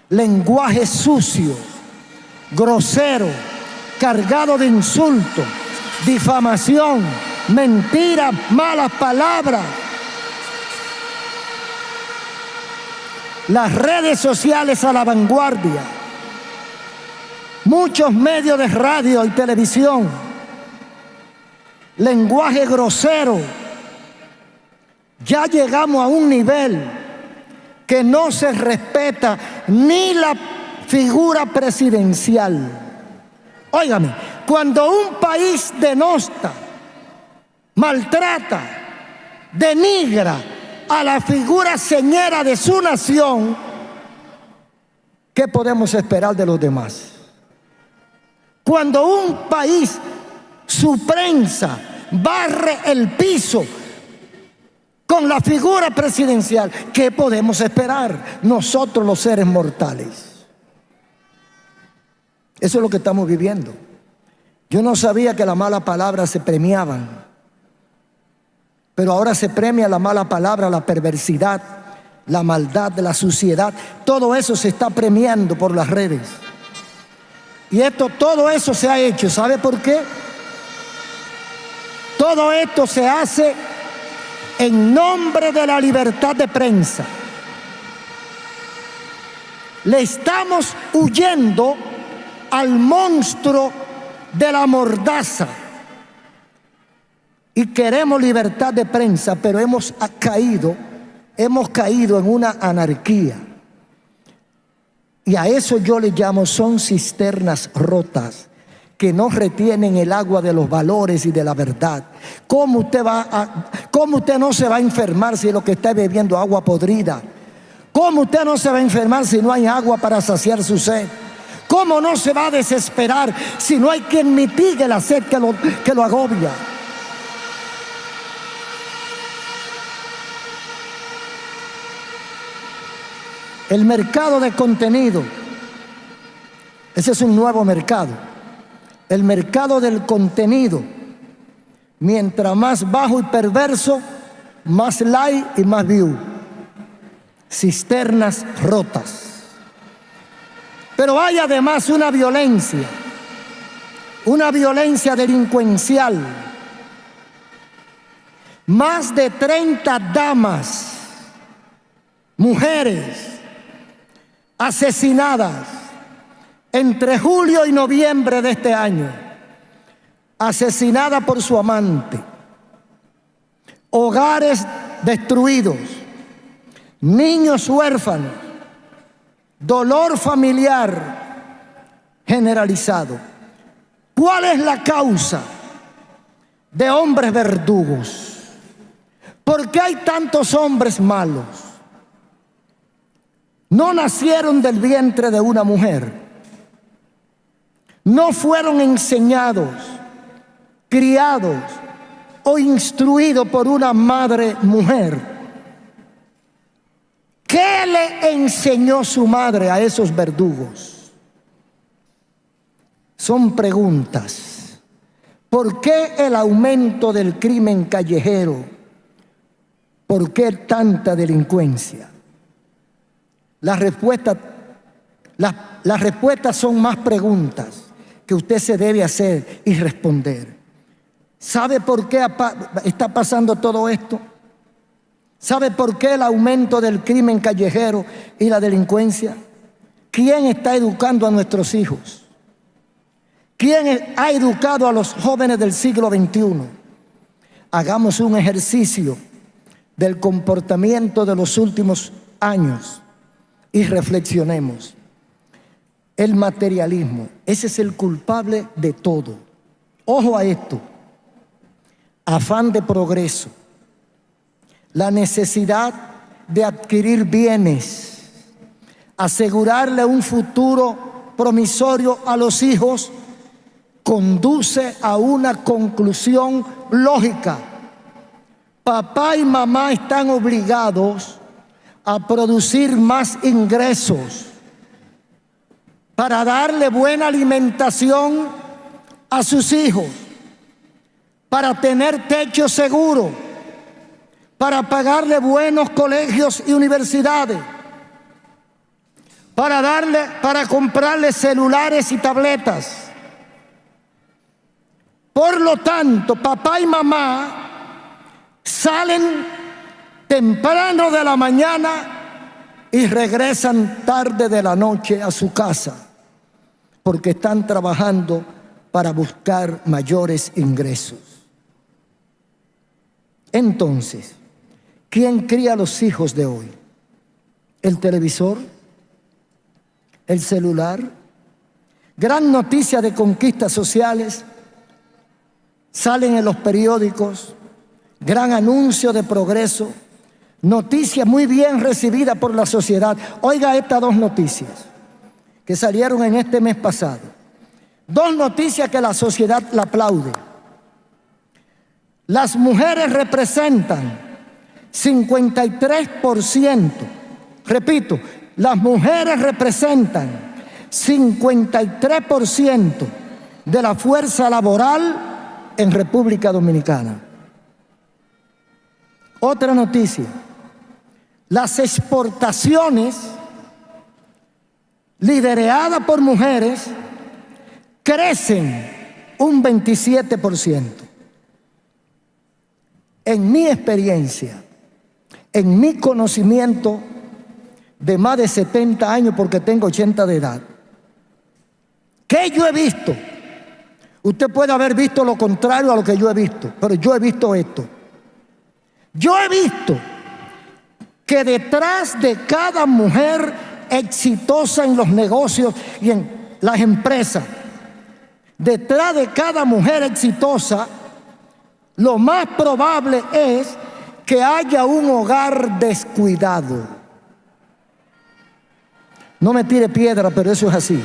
Speaker 1: lenguaje sucio, grosero, cargado de insultos, difamación, mentiras, malas palabras. Las redes sociales a la vanguardia, muchos medios de radio y televisión, lenguaje grosero. Ya llegamos a un nivel que no se respeta ni la figura presidencial. Óigame, cuando un país denosta, maltrata, denigra a la figura señera de su nación, ¿qué podemos esperar de los demás? Cuando un país, su prensa, barre el piso con la figura presidencial, ¿qué podemos esperar nosotros los seres mortales? Eso es lo que estamos viviendo. Yo no sabía que las malas palabras se premiaban, pero ahora se premia la mala palabra, la perversidad, la maldad, la suciedad. Todo eso se está premiando por las redes. Y todo eso se ha hecho. ¿Sabe por qué? Todo esto se hace en nombre de la libertad de prensa. Le estamos huyendo al monstruo de la mordaza y queremos libertad de prensa, pero hemos caído en una anarquía, y a eso yo le llamo, son cisternas rotas que no retienen el agua de los valores y de la verdad. ¿Cómo usted no se va a enfermar si lo que está bebiendo es agua podrida? ¿Cómo usted no se va a enfermar si no hay agua para saciar su sed? ¿Cómo no se va a desesperar si no hay quien mitigue la sed que lo agobia? El mercado de contenido, ese es un nuevo mercado. El mercado del contenido, mientras más bajo y perverso, más like y más view. Cisternas rotas. Pero hay además una violencia delincuencial. Más de 30 damas, mujeres, asesinadas entre julio y noviembre de este año, asesinadas por su amante, hogares destruidos, niños huérfanos, dolor familiar generalizado. ¿Cuál es la causa de hombres verdugos? ¿Por qué hay tantos hombres malos? No nacieron del vientre de una mujer, no fueron enseñados, criados o instruidos por una madre mujer. ¿Qué le enseñó su madre a esos verdugos? Son preguntas. ¿Por qué el aumento del crimen callejero? ¿Por qué tanta delincuencia? Las respuestas son más preguntas que usted se debe hacer y responder. ¿Sabe por qué está pasando todo esto? ¿Sabe por qué el aumento del crimen callejero y la delincuencia? ¿Quién está educando a nuestros hijos? ¿Quién ha educado a los jóvenes del siglo XXI? Hagamos un ejercicio del comportamiento de los últimos años y reflexionemos. El materialismo, ese es el culpable de todo. Ojo a esto: afán de progreso, la necesidad de adquirir bienes, asegurarle un futuro promisorio a los hijos, conduce a una conclusión lógica. Papá y mamá están obligados a producir más ingresos para darle buena alimentación a sus hijos, para tener techo seguro, para pagarle buenos colegios y universidades, para comprarle celulares y tabletas. Por lo tanto, papá y mamá salen temprano de la mañana y regresan tarde de la noche a su casa, porque están trabajando para buscar mayores ingresos. Entonces, ¿quién cría a los hijos de hoy? ¿El televisor? ¿El celular? Gran noticia de conquistas sociales. Salen en los periódicos, gran anuncio de progreso, noticia muy bien recibida por la sociedad. Oiga estas dos noticias que salieron en este mes pasado. Dos noticias que la sociedad la aplaude. Las mujeres representan 53%. Repito, las mujeres representan 53% de la fuerza laboral en República Dominicana. Otra noticia: las exportaciones lideradas por mujeres crecen un 27%. En mi experiencia, en mi conocimiento de más de 70 años, porque tengo 80 de edad, ¿qué yo he visto? Usted puede haber visto lo contrario a lo que yo he visto, pero yo he visto esto. Yo he visto que detrás de cada mujer exitosa en los negocios y en las empresas, detrás de cada mujer exitosa, lo más probable es que haya un hogar descuidado. No me tire piedra, pero eso es así.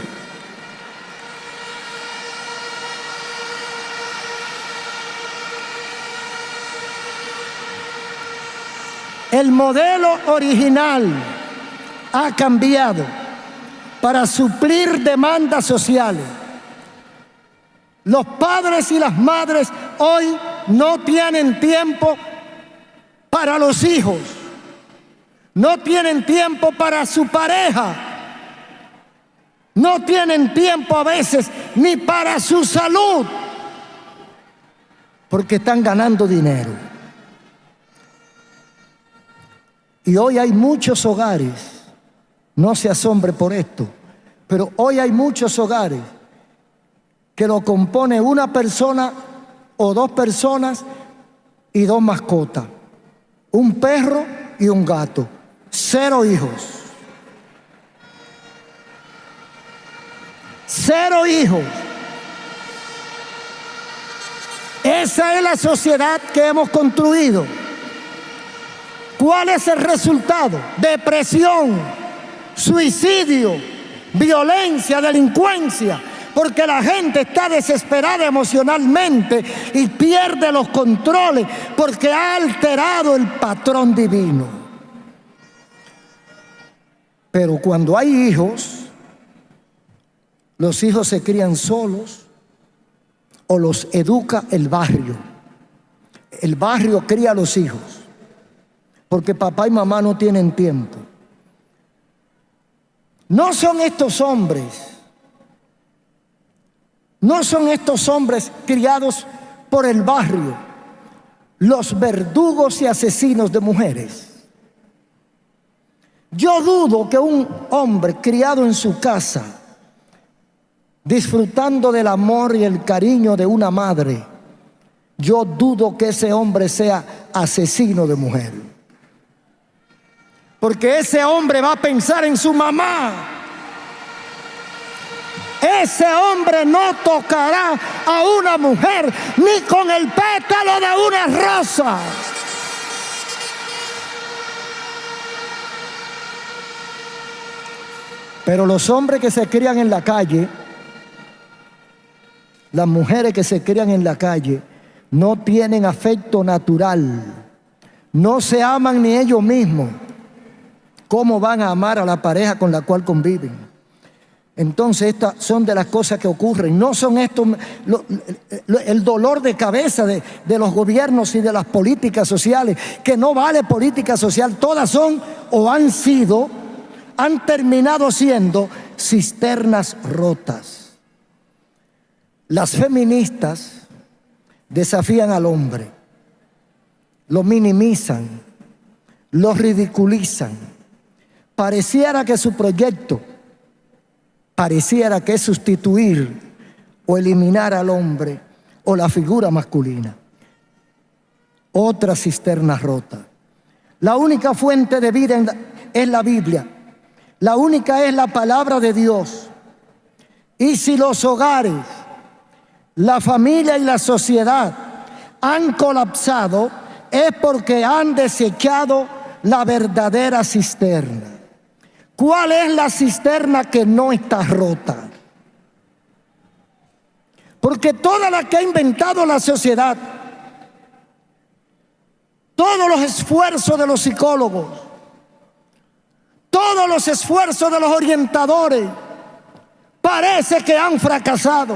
Speaker 1: El modelo original ha cambiado para suplir demandas sociales. Los padres y las madres hoy no tienen tiempo para los hijos, no tienen tiempo para su pareja, no tienen tiempo a veces ni para su salud, porque están ganando dinero. Y hoy hay muchos hogares, no se asombre por esto, pero hoy hay muchos hogares que lo compone una persona o dos personas y dos mascotas, un perro y un gato, 0 hijos. 0 hijos. Esa es la sociedad que hemos construido. ¿Cuál es el resultado? Depresión, suicidio, violencia, delincuencia, porque la gente está desesperada emocionalmente y pierde los controles porque ha alterado el patrón divino. Pero cuando hay hijos, los hijos se crían solos o los educa el barrio. El barrio cría a los hijos, porque papá y mamá no tienen tiempo. No son estos hombres criados por el barrio los verdugos y asesinos de mujeres. Yo dudo que un hombre criado en su casa, disfrutando del amor y el cariño de una madre, yo dudo que ese hombre sea asesino de mujer. Porque ese hombre va a pensar en su mamá. Ese hombre no tocará a una mujer ni con el pétalo de una rosa. Pero los hombres que se crían en la calle, las mujeres que se crían en la calle, no tienen afecto natural, no se aman ni ellos mismos. ¿Cómo van a amar a la pareja con la cual conviven? Entonces estas son de las cosas que ocurren. No son estos el dolor de cabeza de los gobiernos y de las políticas sociales, que no vale política social. Todas son o han sido, han terminado siendo cisternas rotas. Las feministas desafían al hombre, lo minimizan, lo ridiculizan. Pareciera que su proyecto, pareciera que es sustituir o eliminar al hombre o la figura masculina. Otra cisterna rota. La única fuente de vida es la Biblia. La única es la palabra de Dios. Y si los hogares, la familia y la sociedad han colapsado, es porque han desechado la verdadera cisterna. ¿Cuál es la cisterna que no está rota? Porque toda la que ha inventado la sociedad, todos los esfuerzos de los psicólogos, todos los esfuerzos de los orientadores, parece que han fracasado.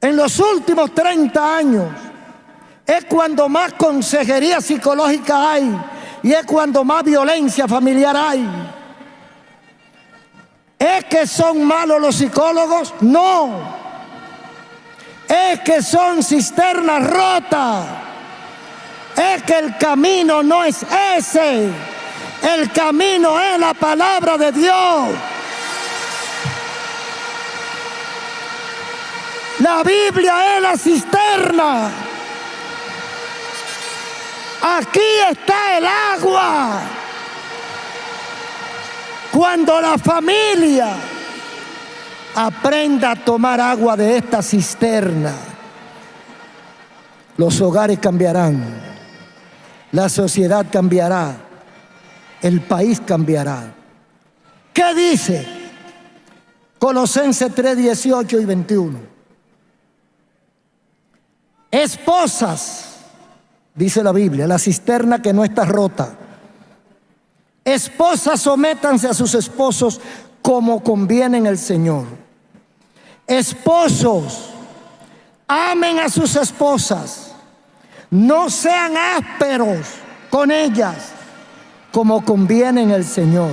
Speaker 1: En los últimos 30 años es cuando más consejería psicológica hay y es cuando más violencia familiar hay. ¿Es que son malos los psicólogos? No. Es que son cisternas rotas. Es que el camino no es ese. El camino es la palabra de Dios. La Biblia es la cisterna. Aquí está el agua. Cuando la familia aprenda a tomar agua de esta cisterna, los hogares cambiarán, la sociedad cambiará, el país cambiará. ¿Qué dice Colosenses 3, 18 y 21? Esposas, dice la Biblia, la cisterna que no está rota. Esposas, sométanse a sus esposos como conviene en el Señor. Esposos, amen a sus esposas. No sean ásperos con ellas, como conviene en el Señor.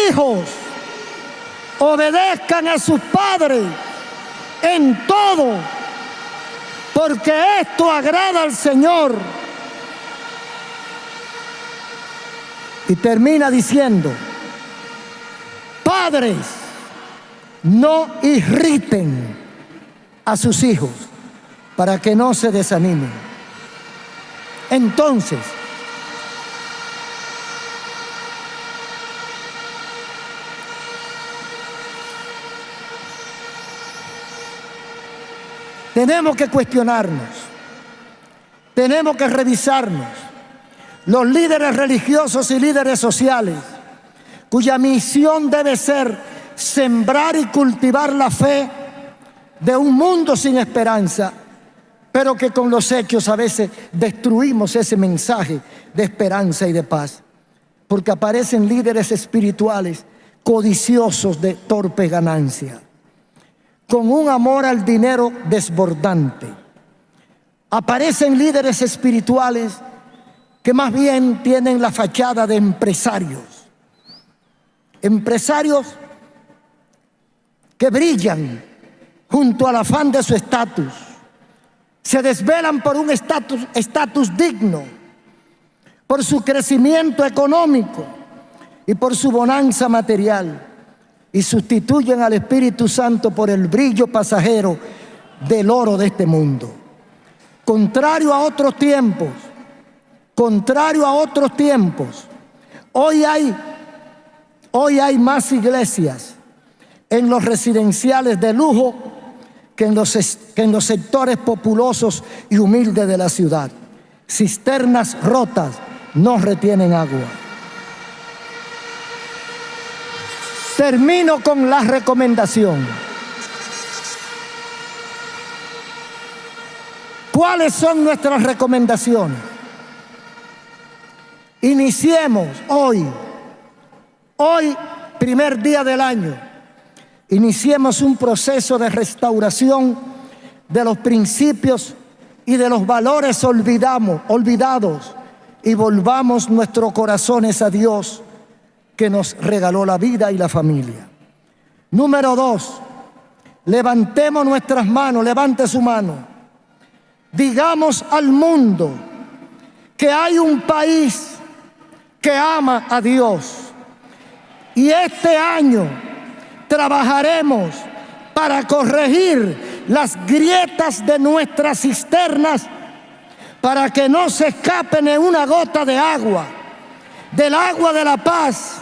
Speaker 1: Hijos, obedezcan a sus padres en todo, porque esto agrada al Señor. Y termina diciendo: padres, no irriten a sus hijos para que no se desanimen. Entonces, tenemos que cuestionarnos, tenemos que revisarnos. Los líderes religiosos y líderes sociales, cuya misión debe ser sembrar y cultivar la fe de un mundo sin esperanza, pero que con los hechos a veces destruimos ese mensaje de esperanza y de paz, porque aparecen líderes espirituales codiciosos de torpe ganancia, con un amor al dinero desbordante. Aparecen líderes espirituales que más bien tienen la fachada de empresarios. Empresarios que brillan junto al afán de su estatus, se desvelan por un estatus digno, por su crecimiento económico y por su bonanza material, y sustituyen al Espíritu Santo por el brillo pasajero del oro de este mundo. Contrario a otros tiempos, hoy hay más iglesias en los residenciales de lujo que en los sectores populosos y humildes de la ciudad. Cisternas rotas no retienen agua. Termino con la recomendación. ¿Cuáles son nuestras recomendaciones? Iniciemos hoy, primer día del año, iniciemos un proceso de restauración de los principios y de los valores olvidados, y volvamos nuestros corazones a Dios, que nos regaló la vida y la familia. Número 2, levantemos nuestras manos, levante su mano. Digamos al mundo que hay un país que ama a Dios, y este año trabajaremos para corregir las grietas de nuestras cisternas, para que no se escape ni una gota de agua, del agua de la paz,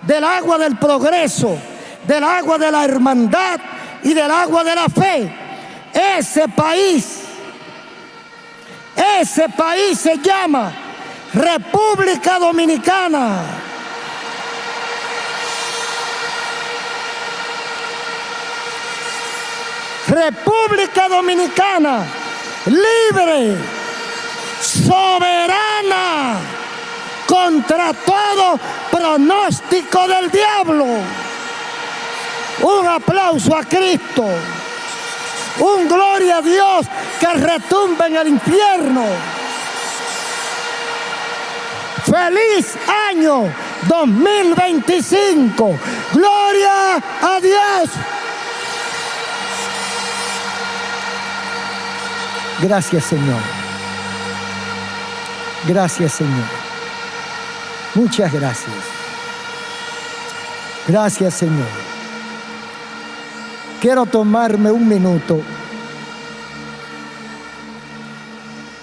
Speaker 1: del agua del progreso, del agua de la hermandad y del agua de la fe. Ese país se llama República Dominicana. República Dominicana, libre, soberana, contra todo pronóstico del diablo. Un aplauso a Cristo, un gloria a Dios que retumbe en el infierno. ¡Feliz año 2025! ¡Gloria a Dios! Gracias, Señor. Gracias, Señor. Muchas gracias. Gracias, Señor. Quiero tomarme un minuto.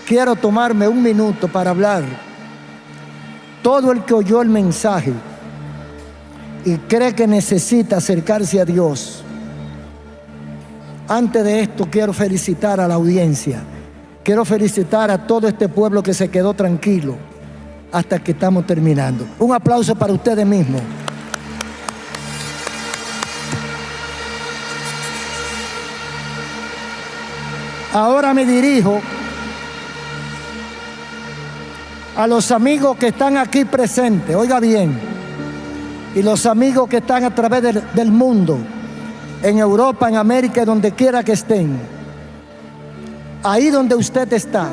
Speaker 1: Quiero tomarme un minuto para hablar. Todo el que oyó el mensaje y cree que necesita acercarse a Dios. Antes de esto, quiero felicitar a la audiencia. Quiero felicitar a todo este pueblo que se quedó tranquilo hasta que estamos terminando. Un aplauso para ustedes mismos. Ahora me dirijo a los amigos que están aquí presentes, oiga bien, y los amigos que están a través del mundo, en Europa, en América, donde quiera que estén. Ahí donde usted está,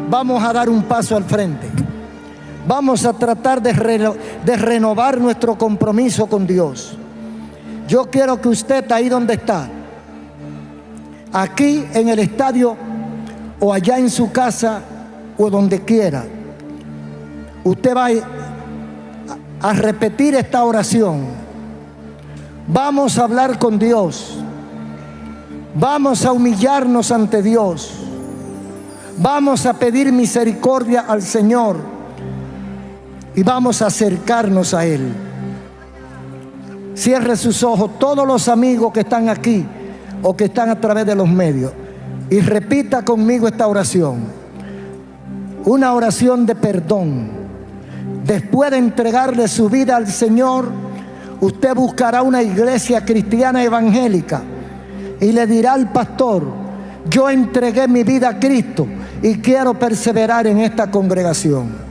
Speaker 1: vamos a dar un paso al frente. Vamos a tratar de renovar nuestro compromiso con Dios. Yo quiero que usted, ahí donde está, aquí en el estadio o allá en su casa o donde quiera, usted va a repetir esta oración. Vamos a hablar con Dios. Vamos a humillarnos ante Dios. Vamos a pedir misericordia al Señor y vamos a acercarnos a Él. Cierre sus ojos, todos los amigos que están aquí o que están a través de los medios, y repita conmigo esta oración. Una oración de perdón. Después de entregarle su vida al Señor, usted buscará una iglesia cristiana evangélica y le dirá al pastor: yo entregué mi vida a Cristo y quiero perseverar en esta congregación.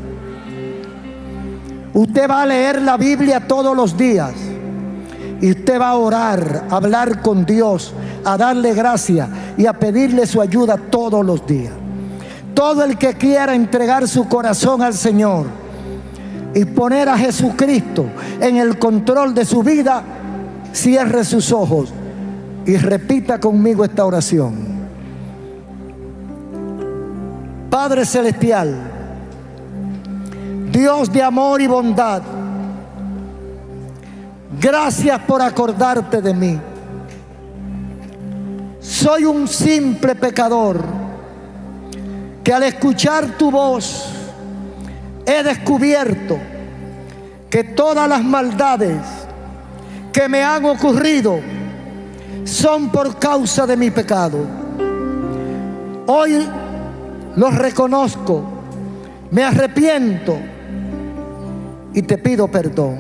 Speaker 1: Usted va a leer la Biblia todos los días y usted va a orar, a hablar con Dios, a darle gracia y a pedirle su ayuda todos los días. Todo el que quiera entregar su corazón al Señor y poner a Jesucristo en el control de su vida, cierre sus ojos y repita conmigo esta oración. Padre celestial, Dios de amor y bondad, gracias por acordarte de mí. Soy un simple pecador que al escuchar tu voz he descubierto que todas las maldades que me han ocurrido son por causa de mi pecado. Hoy los reconozco, me arrepiento y te pido perdón.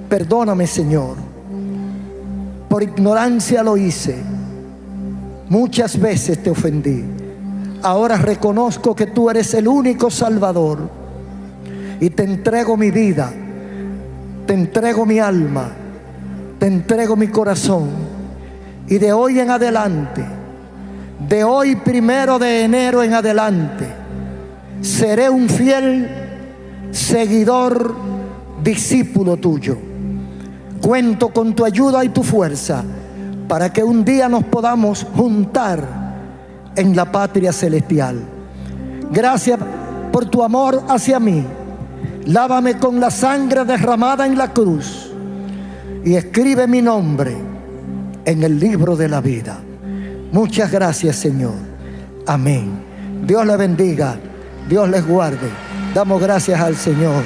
Speaker 1: Perdóname, Señor. Por ignorancia lo hice. Muchas veces te ofendí. Ahora reconozco que tú eres el único Salvador y te entrego mi vida, te entrego mi alma, te entrego mi corazón. Y de hoy en adelante, de hoy 1 de enero en adelante, seré un fiel seguidor, discípulo tuyo. Cuento con tu ayuda y tu fuerza para que un día nos podamos juntar en la patria celestial. Gracias por tu amor hacia mí. Lávame con la sangre derramada en la cruz y escribe mi nombre en el libro de la vida. Muchas gracias, Señor. Amén. Dios les bendiga, Dios les guarde. Damos gracias al Señor.